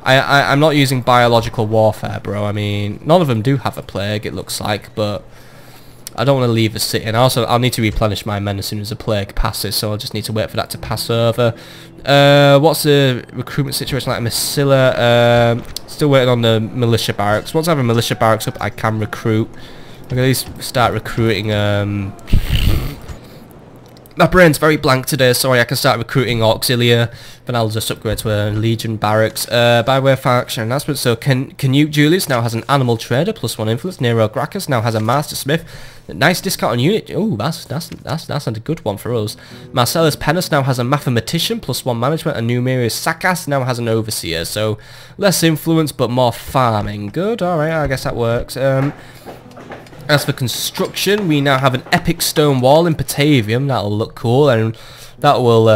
I'm not using biological warfare, bro. I mean, none of them do have a plague, it looks like, but I don't want to leave the city, and also I'll need to replenish my men as soon as the plague passes, so I'll just need to wait for that to pass over. What's the recruitment situation like in Massilla? Still waiting on the militia barracks. Once I have a militia barracks up, I can recruit. I can at least start recruiting. My brain's very blank today, sorry. I can start recruiting auxilia, then I'll just upgrade to a legion barracks. By way of faction announcement, so Canute Julius now has an animal trader, +1 influence. Nero Gracchus now has a master smith. Nice discount on unit. Oh, that's a good one for us. Marcellus Pennus now has a mathematician, +1 management, and Numerius Saccas now has an overseer. So less influence but more farming. Good, alright, I guess that works. As for construction, we now have an epic stone wall in Patavium. That'll look cool, and that will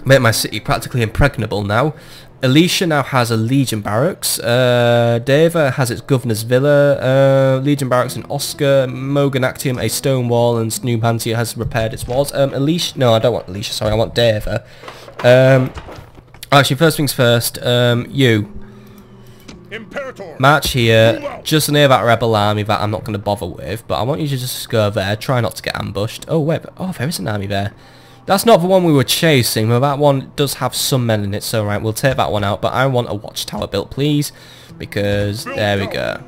make my city practically impregnable now. Alicia now has a legion barracks. Deva has its governor's villa. Legion barracks in Oscar. Moganactium a stone wall, and Numantia has repaired its walls. Alicia, no, I don't want Alicia. Sorry, I want Deva. Actually, first things first. You Imperator, march here, just near that rebel army that I'm not going to bother with, but I want you to just go there. Try not to get ambushed. Oh wait, oh there is an army there. That's not the one we were chasing, but that one does have some men in it, so right, we'll take that one out, but I want a watchtower built, please, because there we go.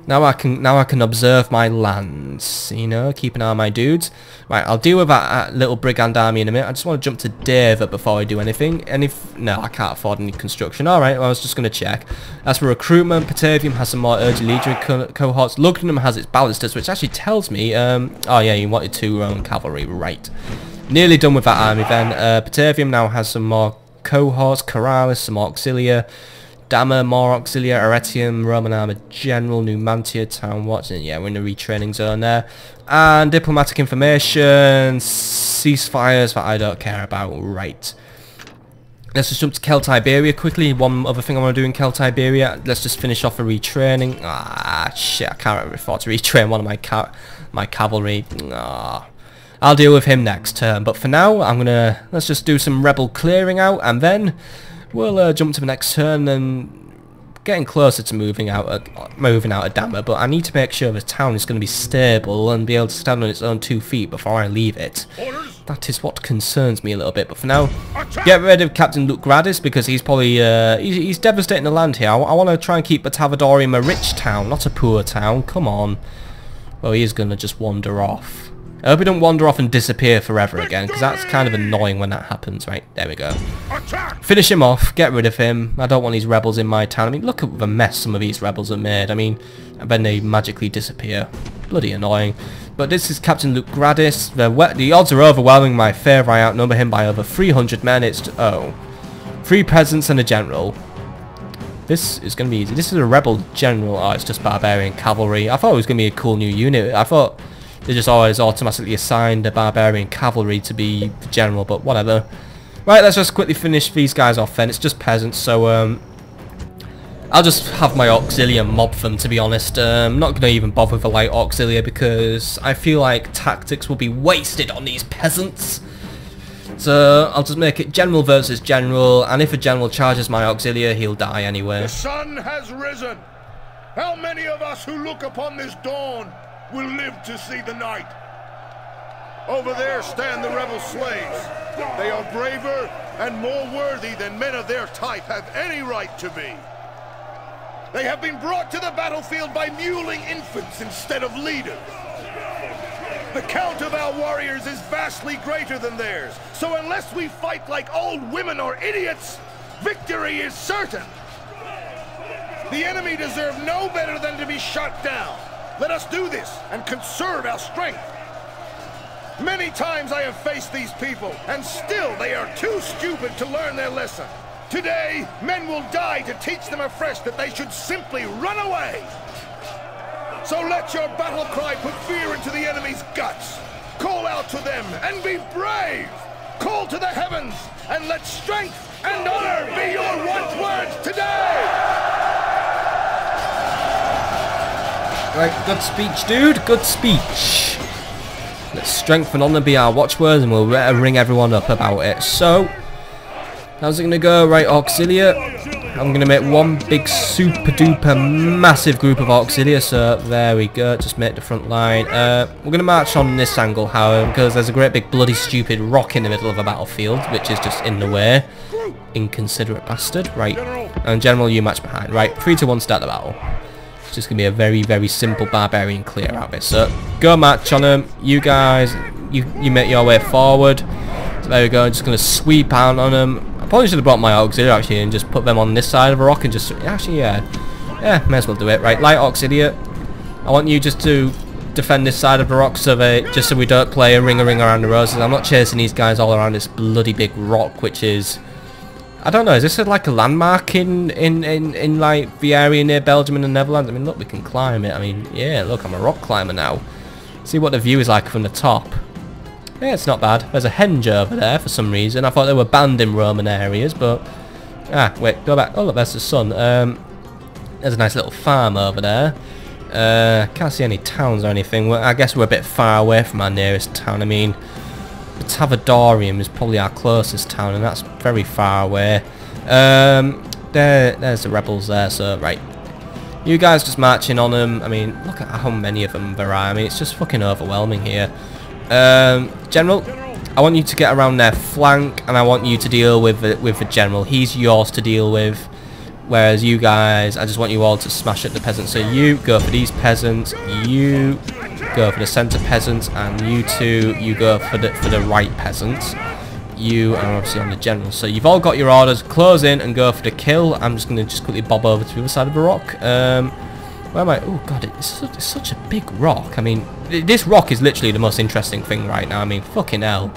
Now I can observe my lands, you know, keep an eye on my dudes. Right, I'll deal with that little brigand army in a minute. I just want to jump to Deva before I do anything. And if no, I can't afford any construction. All right, well, I was just going to check. As for recruitment, Patavium has some more urgent legion cohorts. Lugdunum has its ballistas, which actually tells me. Oh yeah, you wanted 2 Roman cavalry, right? Nearly done with that army then. Patavium now has some more cohorts. Corralis, some auxilia. Damme, more auxilia, Arretium, Roman armor general, Numantia, town watch, and yeah, we're in the retraining zone there. And diplomatic information, ceasefires that I don't care about, right. Let's just jump to Celtiberia quickly. One other thing I want to do in Celtiberia, let's just finish off a retraining. Ah, shit, I can't afford to retrain one of my cavalry. Ah. I'll deal with him next turn, but for now, let's just do some rebel clearing out, and then we'll jump to the next turn and getting closer to moving out of Damme, but I need to make sure the town is going to be stable and be able to stand on its own 2 feet before I leave it. That is what concerns me a little bit, but for now, get rid of Captain Luke Gradis, because he's probably, he's devastating the land here. I want to try and keep Batavadorium a rich town, not a poor town, come on. Well, he is going to just wander off. I hope he don't wander off and disappear forever again, because that's kind of annoying when that happens. Right, there we go. Finish him off, get rid of him. I don't want these rebels in my town. I mean, look at the mess some of these rebels have made. I mean, and then they magically disappear. Bloody annoying. But this is Captain Luke Gradis. The odds are overwhelming my favour. I outnumber him by over 300 men. It's... oh. 3 peasants and a general. This is going to be easy. This is a rebel general. Oh, it's just barbarian cavalry. I thought it was going to be a cool new unit. I thought they just always automatically assigned a barbarian cavalry to be the general, but whatever. Right, let's just quickly finish these guys off then. It's just peasants, so I'll just have my auxiliary mob them, to be honest. I'm not going to even bother with a light auxiliary because I feel like tactics will be wasted on these peasants. So I'll just make it general versus general, and if a general charges my auxiliary, he'll die anyway. The sun has risen. How many of us who look upon this dawn will live to see the night? Over there stand the rebel slaves. They are braver and more worthy than men of their type have any right to be. They have been brought to the battlefield by mewling infants instead of leaders. The count of our warriors is vastly greater than theirs, so unless we fight like old women or idiots, victory is certain. The enemy deserve no better than to be shot down. Let us do this and conserve our strength. Many times I have faced these people, and still they are too stupid to learn their lesson. Today, men will die to teach them afresh that they should simply run away. So let your battle cry put fear into the enemy's guts. Call out to them and be brave. Call to the heavens and let strength and honor be your watchwords today. Right, good speech, dude. Good speech. Let's strength and honor be our watchwords, and we'll ring everyone up about it. So, how's it going to go? Right, auxiliary. I'm going to make one big super duper massive group of auxiliary, so there we go, just make the front line. We're going to march on this angle, however, because there's a great big bloody stupid rock in the middle of a battlefield, which is just in the way. Inconsiderate bastard. Right, and general, you march behind. Right, 3 to 1, start the battle. It's just going to be a very, very simple barbarian clear out of it. So, go march on them. You guys, you make your way forward. So there we go, I'm just going to sweep out on them. I probably should have brought my auxiliary actually and just put them on this side of a rock and just... actually, yeah, may as well do it. Right, light auxiliary. I want you just to defend this side of the rock so that, just so we don't play a ring around the roses. I'm not chasing these guys all around this bloody big rock, which is... I don't know, is this like a landmark in like the area near Belgium and the Netherlands? I mean, look, we can climb it. I mean, yeah, look, I'm a rock climber now. See what the view is like from the top. Yeah, it's not bad. There's a henge over there for some reason. I thought they were banned in Roman areas, but... ah, wait, go back. Oh, look, there's the sun. There's a nice little farm over there. Can't see any towns or anything. Well, I guess we're a bit far away from our nearest town. I mean, Tavadorium is probably our closest town, and that's very far away. There's the rebels there, so, right. You guys just marching on them. I mean, look at how many of them there are. I mean, it's just fucking overwhelming here. General, I want you to get around their flank, and I want you to deal with the general. He's yours to deal with, whereas you guys, I just want you all to smash at the peasants. So you go for these peasants, you go for the centre peasants, and you two, you go for the right peasants. You are obviously on the general. So you've all got your orders. Close in and go for the kill. I'm just going to quickly bob over to the other side of the rock. Where am I? Oh god, it's such a big rock. I mean, this rock is literally the most interesting thing right now. I mean, fucking hell.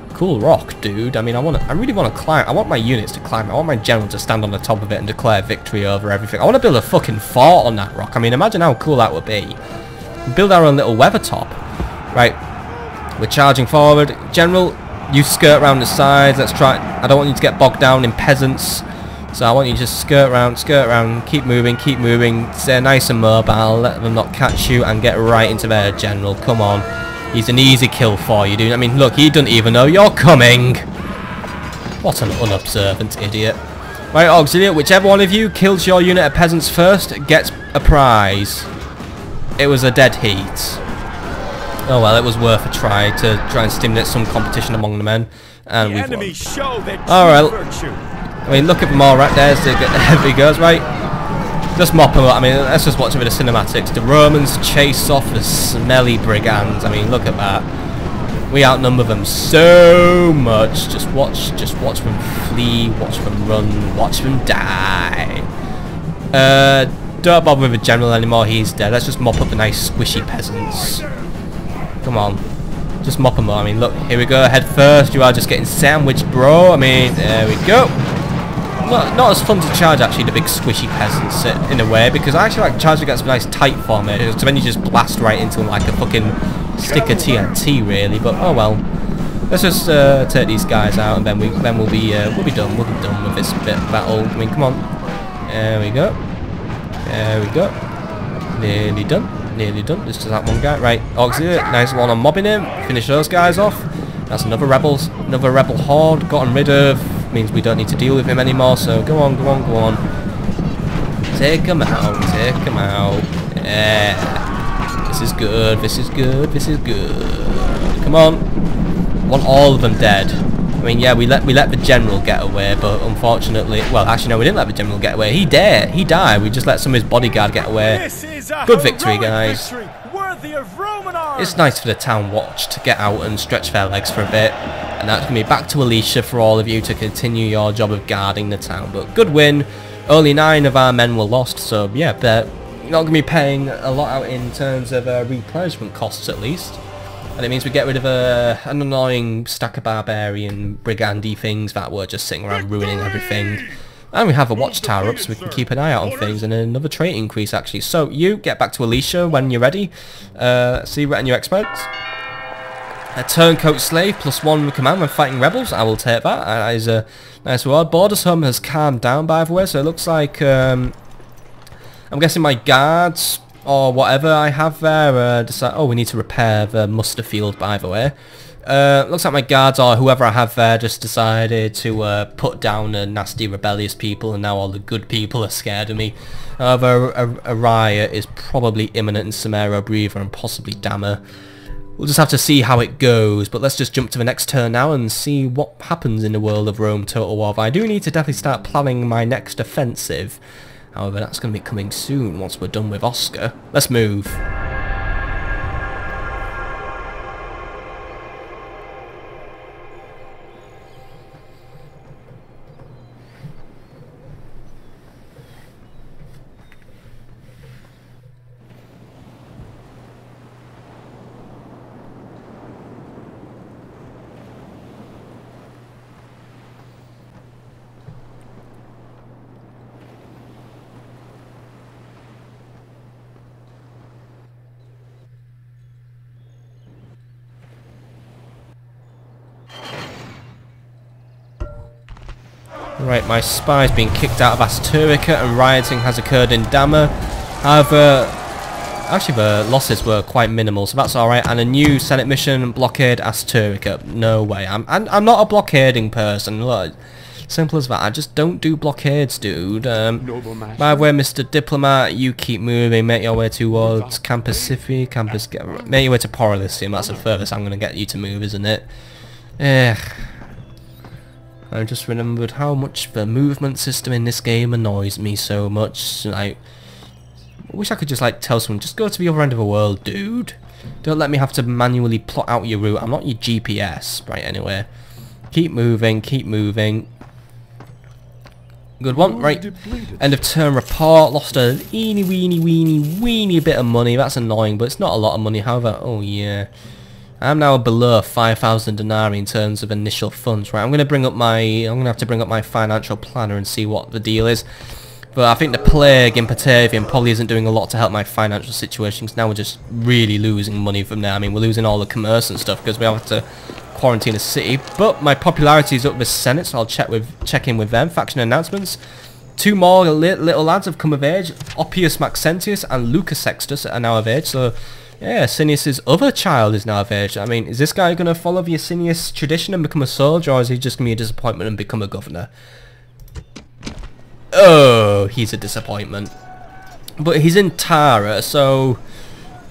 Cool rock, dude. I mean, I really want to climb. I want my units to climb. I want my general to stand on the top of it and declare victory over everything. I want to build a fucking fort on that rock. I mean, imagine how cool that would be. Build our own little weather top. Right. We're charging forward. General, you skirt around the sides. Let's try. I don't want you to get bogged down in peasants. So I want you to just skirt around, keep moving, stay nice and mobile, let them not catch you, and get right into their general. Come on. He's an easy kill for you, dude. I mean, look, he doesn't even know you're coming. What an unobservant idiot. Right, auxiliary, whichever one of you kills your unit of peasants first gets a prize. It was a dead heat. Oh well, it was worth a try to try and stimulate some competition among the men. And we've won. Alright. I mean, look at them all right there. There he goes, right? Just mop them up. I mean, let's just watch a bit of cinematics. The Romans chase off the smelly brigands. I mean, look at that. We outnumber them so much. Just watch them flee, watch them run, watch them die. Don't bother with the general anymore, he's dead. Let's just mop up the nice squishy peasants. Come on. Just mop them up. I mean, look, here we go, head first. You are just getting sandwiched, bro. I mean, there we go. Not as fun to charge, actually, the big squishy peasants in a way, because I actually like charging against a nice tight formation, so then you just blast right into them like a fucking stick of TNT, really. But, oh well. Let's just take these guys out, and then we'll be done. We'll be done with this bit of battle. I mean, come on. There we go. There we go. Nearly done. Nearly done. Just that one guy. Right. Auxiliary. Nice one on mobbing him. Finish those guys off. That's another rebel horde. Gotten rid of. Means we don't need to deal with him anymore. So go on, go on, go on. Take him out. Take him out. Yeah. This is good. This is good. This is good. Come on. Want all of them dead. I mean, yeah, we let the general get away, but unfortunately, well, actually, no, we didn't let the general get away. He died. We just let some of his bodyguard get away. Good victory, guys. Victory, worthy of Roman arms. It's nice for the town watch to get out and stretch their legs for a bit, and that's going to be back to Alicia for all of you to continue your job of guarding the town. But good win. Only 9 of our men were lost, so yeah, they're not going to be paying a lot out in terms of replenishment costs, at least. And it means we get rid of an annoying stack of barbarian brigandy things that were just sitting around ruining everything. And we have a watchtower up so we can keep an eye out on things, and another trait increase actually. So you get back to Alicia when you're ready. See retinue experts. A turncoat slave +1 command when fighting rebels. I will take that. That is a nice reward. Borders home has calmed down, by the way, so it looks like I'm guessing my guards or whatever I have there decide, oh, we need to repair the muster field, by the way. Looks like my guards or whoever I have there just decided to put down the nasty rebellious people, and now all the good people are scared of me. However, a riot is probably imminent in Samara, Breather and possibly Damme. We'll just have to see how it goes, but let's just jump to the next turn now and see what happens in the world of Rome Total War. I do need to definitely start planning my next offensive. However, that's going to be coming soon once we're done with Oscar. Let's move. Right, my spy's been kicked out of Asturica and rioting has occurred in Damme. However, actually the losses were quite minimal, so that's alright. And a new Senate mission, blockade Asturica. No way. I'm not a blockading person. Look, simple as that. I just don't do blockades, dude. By the way, Mr. Diplomat, you keep moving. Make your way towards Campasifi. Make your way to Porolisium. That's the furthest I'm going to get you to move, isn't it? I just remembered how much the movement system in this game annoys me so much. Like, I wish I could just like tell someone, just go to the other end of the world, dude. Don't let me have to manually plot out your route. I'm not your GPS. Right, anyway. Keep moving, keep moving. Good one, right. End of turn report. Lost a weeny bit of money. That's annoying, but it's not a lot of money. However, oh yeah. I'm now below 5,000 denarii in terms of initial funds. Right, I'm gonna have to bring up my financial planner and see what the deal is. But I think the plague in Batavian probably isn't doing a lot to help my financial situation, because now we're just really losing money from there. I mean, we're losing all the commerce and stuff because we have to quarantine a city. But my popularity is up with the Senate, so I'll check in with them. Faction announcements. 2 more little lads have come of age. Oppius Maxentius and Lucas Sextus are now of age, so yeah, Asinius' other child is now of age. I mean, is this guy going to follow the Asinius tradition and become a soldier, or is he just going to be a disappointment and become a governor? Oh, he's a disappointment. But he's in Tara, so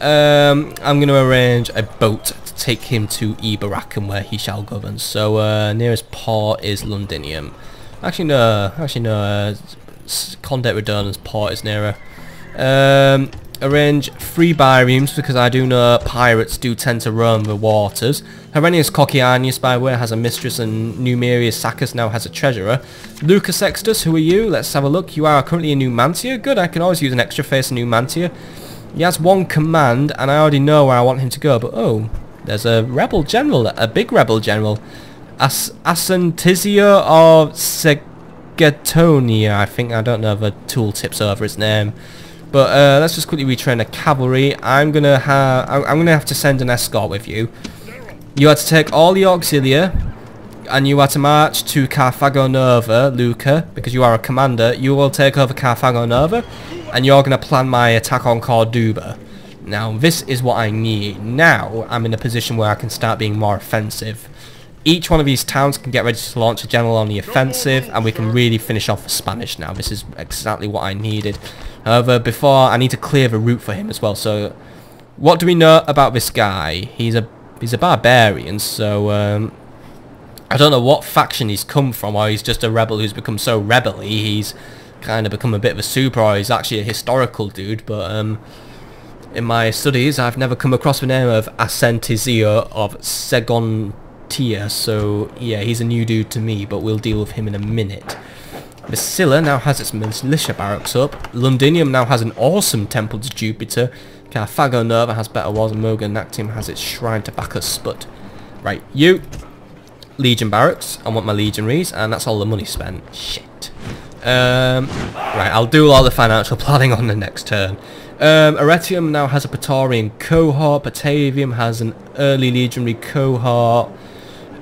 I'm going to arrange a boat to take him to Iberacum, where he shall govern. So nearest port is Londinium. Actually no, Condate Redonans port is nearer. Arrange 3 biremes because I do know pirates do tend to roam the waters. Herennius Cocceianus, by the way, has a mistress, and Numerius Saccus now has a treasurer. Lucas Sextus, who are you? Let's have a look. You are currently in Numantia. Good, I can always use an extra face in Numantia. He has 1 command, and I already know where I want him to go, but oh, there's a rebel general, a big rebel general. Ascentizio of Segetonia, I think. I don't know the tooltips over his name. But let's just quickly retrain the cavalry. I'm gonna have to send an escort with you. You had to take all the auxilia, and you had to march to Carthago Nova, Luca, because you are a commander. You will take over Carthago Nova, and you're gonna plan my attack on Corduba. Now this is what I need. Now I'm in a position where I can start being more offensive. Each one of these towns can get ready to launch a general on the offensive, and we can really finish off the Spanish now. This is exactly what I needed. However, before, I need to clear the route for him as well. So, what do we know about this guy? He's a barbarian, so I don't know what faction he's come from, or he's just a rebel who's become so rebel-y. He's kind of become a bit of a super, or he's actually a historical dude, but in my studies, I've never come across the name of Ascentizio of Segontia, so yeah, he's a new dude to me, but we'll deal with him in a minute. Vasilla now has its militia barracks up. Londinium now has an awesome temple to Jupiter. Carthago Nova has better walls, and Mogonactium has its shrine to Bacchus. But right, you Legion barracks. I want my legionaries, and that's all the money spent. Shit. Right, I'll do all the financial planning on the next turn. Arretium now has a Praetorian cohort. Batavium has an early legionary cohort.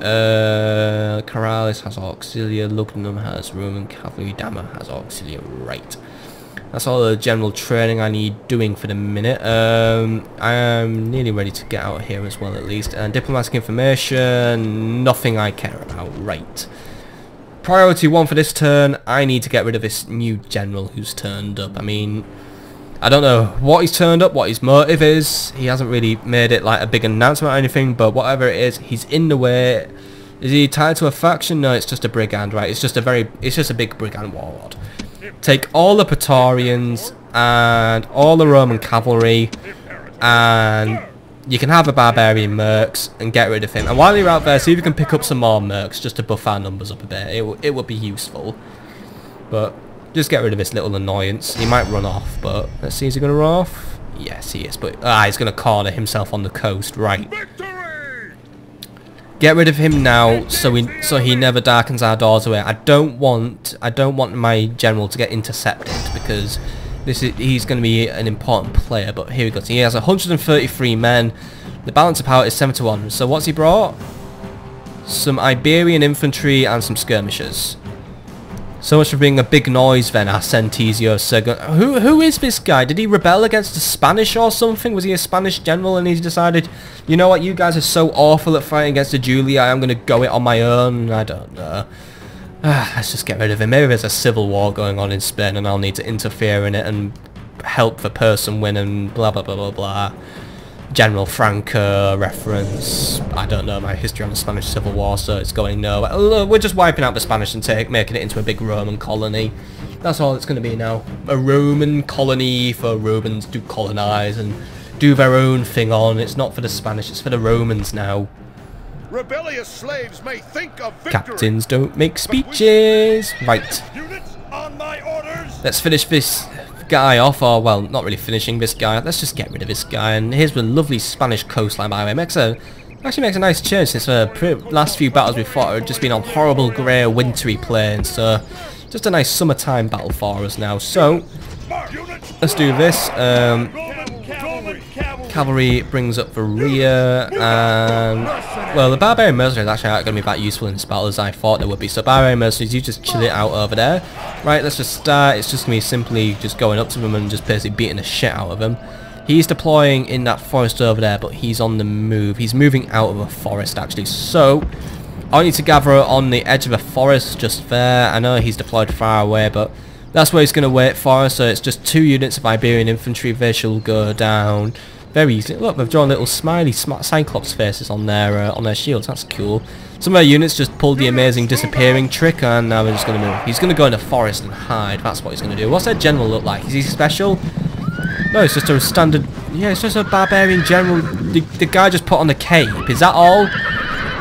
Caralis has Auxilia. Regnum has Roman cavalry. Damme has Auxilia. Right. That's all the general training I need doing for the minute. I am nearly ready to get out of here as well, at least. And diplomatic information, nothing I care about. Right. Priority 1 for this turn, I need to get rid of this new general who's turned up. I mean, I don't know what he's turned up, what his motive is. He hasn't really made it like a big announcement or anything, but whatever it is, he's in the way. Is he tied to a faction? No, it's just a brigand, right? It's just a big brigand warlord. Take all the Praetorians and all the Roman cavalry, and you can have a barbarian mercs and get rid of him. And while you're out there, see if you can pick up some more mercs just to buff our numbers up a bit. It would be useful. But just get rid of this little annoyance. He might run off, but let's see, is he going to run off? Yes, he is. But he's going to corner himself on the coast, right? Get rid of him now, so he never darkens our doors away. I don't want my general to get intercepted, because he's going to be an important player. But here we go. So he has 133 men. The balance of power is 7 to 1. So what's he brought? Some Iberian infantry and some skirmishers. So much for being a big noise then, Ascentizio Segon. Who is this guy? Did he rebel against the Spanish or something? Was he a Spanish general and he's decided, you know what, you guys are so awful at fighting against the Julii, I'm going to go it on my own? I don't know. Let's just get rid of him. Maybe there's a civil war going on in Spain and I'll need to interfere in it and help the person win and blah blah blah blah blah. General Franco reference. I don't know my history on the Spanish Civil War, so it's going nowhere. We're just wiping out the Spanish and making it into a big Roman colony. That's all it's going to be now. A Roman colony for Romans to colonize and do their own thing on. It's not for the Spanish, it's for the Romans now. Rebellious slaves may think of victory. Captains don't make speeches. Right. Units on my orders. Let's finish this guy off, or well, not really finishing this guy. Let's just get rid of this guy. And here's the lovely Spanish coastline, by the way. Actually makes a nice change since the last few battles we fought have just been on horrible grey wintry plains. So just a nice summertime battle for us now. So let's do this. Cavalry brings up the rear, and well, the barbarian mercenaries actually aren't going to be that useful in this battle as I thought they would be. So barbarian mercenaries, you just chill it out over there. Right, let's just start. It's just going to be simply just going up to them and just basically beating the shit out of them. He's deploying in that forest over there, but he's on the move. He's moving out of a forest actually. So I need to gather on the edge of a forest just there. I know he's deployed far away, but that's where he's going to wait for us. So it's just 2 units of Iberian infantry. They shall go down. Very easy. Look, they've drawn little smiley Cyclops faces on their shields. That's cool. Some of our units just pulled the amazing disappearing trick, and now we're just going to move. He's going to go in the forest and hide. That's what he's going to do. What's that general look like? Is he special? No, it's just a standard... Yeah, it's just a barbarian general. The guy just put on the cape. Is that all?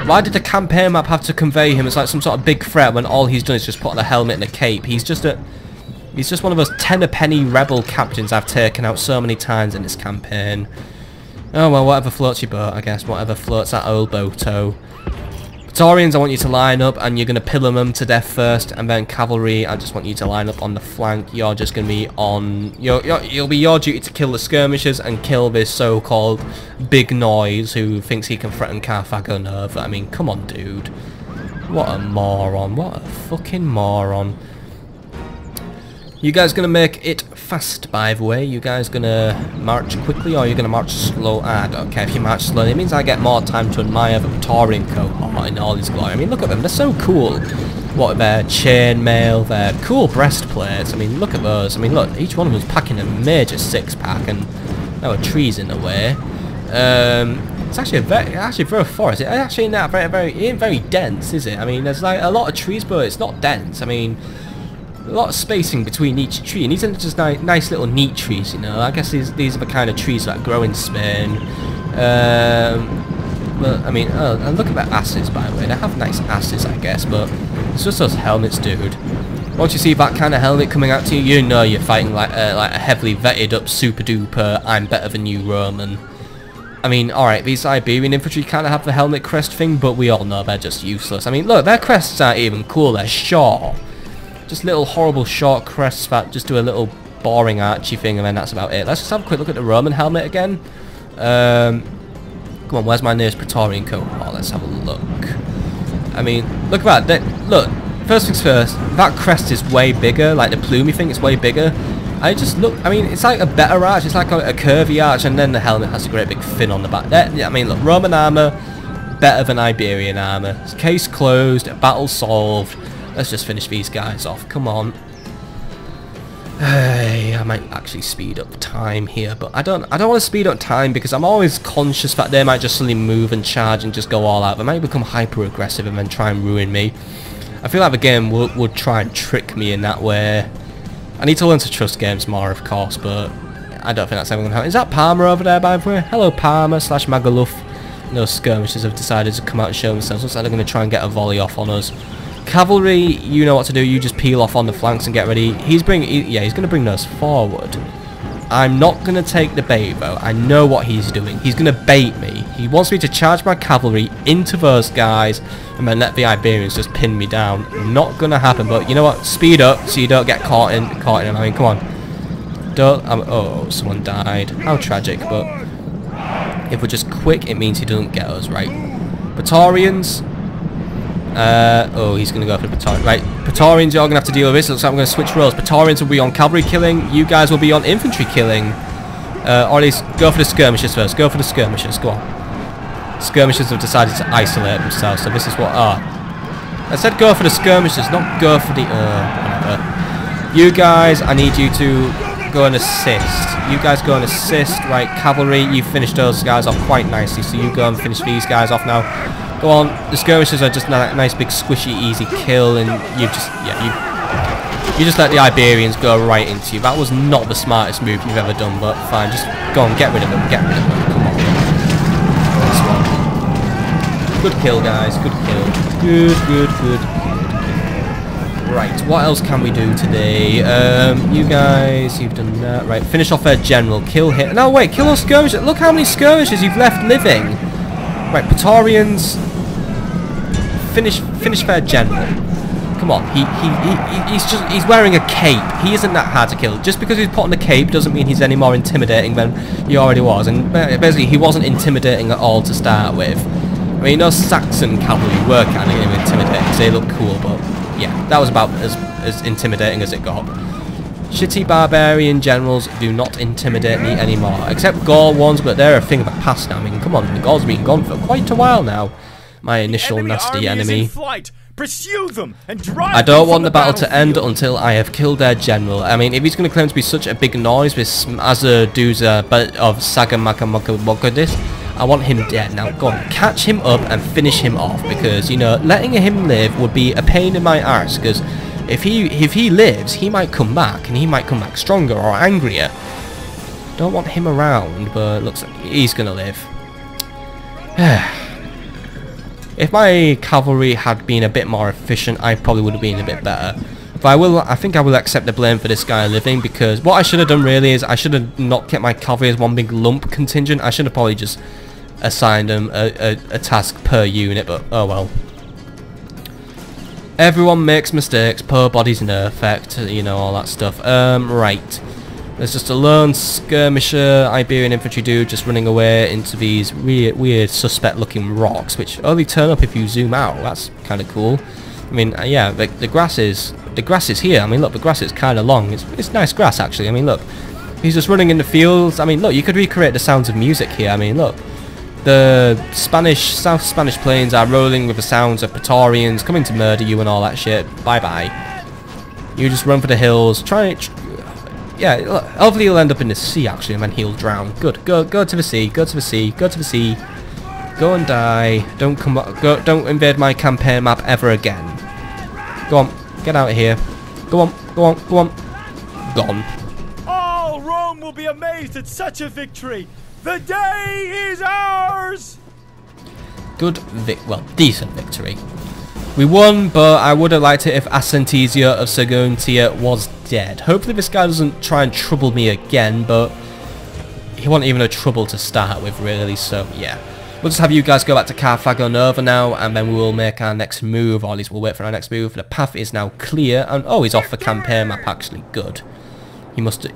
Why did the campaign map have to convey him as like some sort of big threat when all he's done is just put on a helmet and a cape? He's just one of those tenner-penny rebel captains I've taken out so many times in this campaign. Oh well, whatever floats your boat, I guess. Whatever floats that old boat-o. Praetorians, I want you to line up, and you're going to pillar them to death first, and then cavalry, I just want you to line up on the flank. You're just going to be on... It'll be your duty to kill the skirmishers and kill this so-called big noise who thinks he can threaten Carthago Nova. I mean, come on, dude. What a moron. What a fucking moron. You guys gonna make it fast, by the way? You guys gonna march quickly, or are you gonna march slow? I don't care if you march slow. It means I get more time to admire the Praetorian cohort in all his glory. I mean, look at them. They're so cool. What, their chainmail, their cool breastplates. I mean, look at those. I mean, look, each one of them's packing a major six-pack, and there were trees in the way. It's actually for a forest. It's actually not it ain't very dense, is it? I mean, there's like a lot of trees, but it's not dense. I mean, a lot of spacing between each tree, and these are just nice little neat trees, you know. I guess these are the kind of trees that grow in Spain. But I mean, and look at their asses, by the way. They have nice asses, I guess, but it's just those helmets, dude. Once you see that kind of helmet coming out to you, you know you're fighting like a heavily vetted up, super duper, I'm better than you Roman. I mean, alright, these Iberian infantry kind of have the helmet crest thing, but we all know they're just useless. I mean, look, their crests aren't even cool. They're short. Just little horrible short crests that just do a little boring archy thing, and then that's about it. Let's just have a quick look at the Roman helmet again. Come on, where's my nearest Praetorian cohort? Let's have a look. I mean, look at that. Look, first things first, that crest is way bigger, like the plumey thing is way bigger. I mean, it's like a better arch, it's like a curvy arch, and then the helmet has a great big fin on the back. I mean, look, Roman armour, better than Iberian armour. Case closed, battle solved. Let's just finish these guys off. Come on. Hey, I might actually speed up time here, but I don't want to speed up time because I'm always conscious that they might just suddenly move and charge and just go all out. They might become hyper aggressive and then try and ruin me. I feel like the game would try and trick me in that way. I need to learn to trust games more, of course, but I don't think that's ever going to happen. Is that Parma over there, by the way? Hello, Parma / Magaluf. Those skirmishers have decided to come out and show themselves. Looks like they're going to try and get a volley off on us. Cavalry, you know what to do. You just peel off on the flanks and get ready. He's going to bring those forward. I'm not going to take the bait, though. I know what he's doing. He's going to bait me. He wants me to charge my cavalry into those guys and then let the Iberians just pin me down. Not going to happen, but you know what? Speed up so you don't get caught in him. I mean, come on. Don't... oh, someone died. How tragic, but if we're just quick, it means he doesn't get us, right? Praetorians... oh, he's going to go for the Praetorians. Right, Praetorians, you're going to have to deal with this. Looks like I'm going to switch roles. Praetorians will be on cavalry killing. You guys will be on infantry killing. Or at least go for the skirmishers first. Go for the skirmishers. Go on. Skirmishers have decided to isolate themselves. So this is what... I said go for the skirmishers, not go for the... whatever. You guys, I need you to go and assist. You guys go and assist. Right, cavalry, you finished those guys off quite nicely. So you go and finish these guys off now. Go on, the skirmishers are just a nice big squishy easy kill, and you just let the Iberians go right into you. That was not the smartest move you've ever done, but fine, just go on, get rid of them, come on. Nice one. Good kill, guys, good kill. Good. Right, what else can we do today? You guys, you've done that. Right, finish off their general, kill him. No, wait, kill those skirmishers. Look how many skirmishers you've left living. Right, Praetorians, finish their general. Come on, he's wearing a cape. He isn't that hard to kill. Just because he's put on the cape doesn't mean he's any more intimidating than he already was. And basically, he wasn't intimidating at all to start with. I mean, those Saxon cavalry were kind of intimidating because they look cool, but yeah, that was about as intimidating as it got. Shitty barbarian generals do not intimidate me anymore, except Gaul ones, but they're a thing of the past now. I mean, come on, the Gauls have been gone for quite a while now. My initial nasty enemy. Pursue them and drive I don't them want from the battle to end battlefield. until I have killed their general. I mean, if he's going to claim to be such a big noise with Smaza Duza of Sagamakamokodis, I want him dead. Now, go on, catch him up and finish him off, because, you know, letting him live would be a pain in my arse, because if he lives, he might come back, and he might come back stronger or angrier. Don't want him around, but looks like he's going to live. If my cavalry had been a bit more efficient, I probably would have been a bit better. But I think I will accept the blame for this guy living, because what I should have done really is I should have not kept my cavalry as one big lump contingent. I should have probably just assigned them a task per unit, but oh well. Everyone makes mistakes, poor bodies in effect, you know, all that stuff. Right. There's just a lone skirmisher Iberian infantry dude just running away into these weird suspect looking rocks, which only turn up if you zoom out. That's kind of cool. I mean, yeah, the grass is here. I mean, look, the grass is kind of long. It's nice grass, actually. I mean, look, he's just running in the fields. I mean, look, you could recreate the sounds of music here. I mean, look, the South Spanish plains are rolling with the sounds of Praetorians coming to murder you and all that shit. Bye-bye. You just run for the hills. Yeah, hopefully he'll end up in the sea, actually, and then he'll drown. Good. Go to the sea. Go to the sea. Go to the sea. Go and die. Don't invade my campaign map ever again. Go on. Get out of here. Go on. Go on. Go on. Gone. All Rome will be amazed at such a victory. The day is ours. Decent victory. We won, but I would have liked it if Ascentesia of Saguntia was dead. Hopefully this guy doesn't try and trouble me again, but he wasn't even a trouble to start with, really, so yeah. We'll just have you guys go back to Carthago Nova now, and then we will make our next move, or at least we'll wait for our next move. The path is now clear, and oh, he's off the campaign map, actually. Good. He must have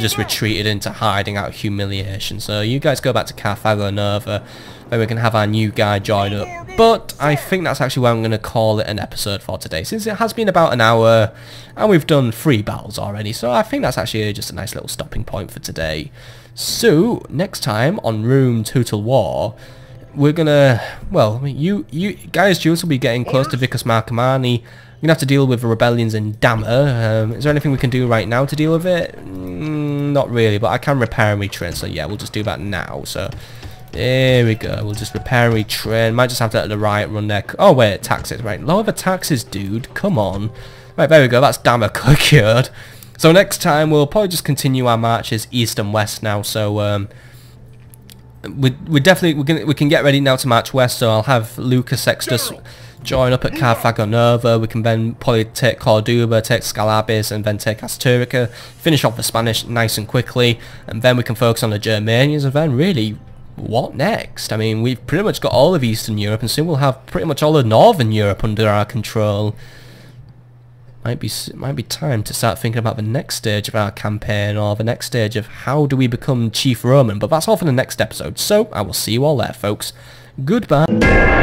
just retreated into hiding out of humiliation. So you guys go back to Carthago Nova, then we can have our new guy join up. But I think that's actually where I'm going to call it an episode for today, since it has been about an hour and we've done 3 battles already. So I think that's actually just a nice little stopping point for today. So next time on Rome Total War, we're gonna, well, you guys, Jules will be getting close to Vicus Marcomanni. You're going to have to deal with the rebellions in Damme. Is there anything we can do right now to deal with it? Not really, but I can repair and retrain, so yeah, we'll just do that now. So, there we go. We'll just repair and retrain. Might just have to let the riot run there. Oh, wait, taxes, right. Lower the taxes, dude. Come on. Right, there we go. That's Damme cured. So next time, we'll probably just continue our marches east and west now. So, we can get ready now to march west, so I'll have Lucas Sextus join up at Carthago Nova. We can then probably take Corduba, take Scalabis, and then take Asturica, finish off the Spanish nice and quickly, and then we can focus on the Germanians, and then really, what next? I mean, we've pretty much got all of Eastern Europe, and soon we'll have pretty much all of Northern Europe under our control. Might be time to start thinking about the next stage of our campaign, or the next stage of how do we become Chief Roman, but that's all for the next episode, so I will see you all there, folks. Goodbye.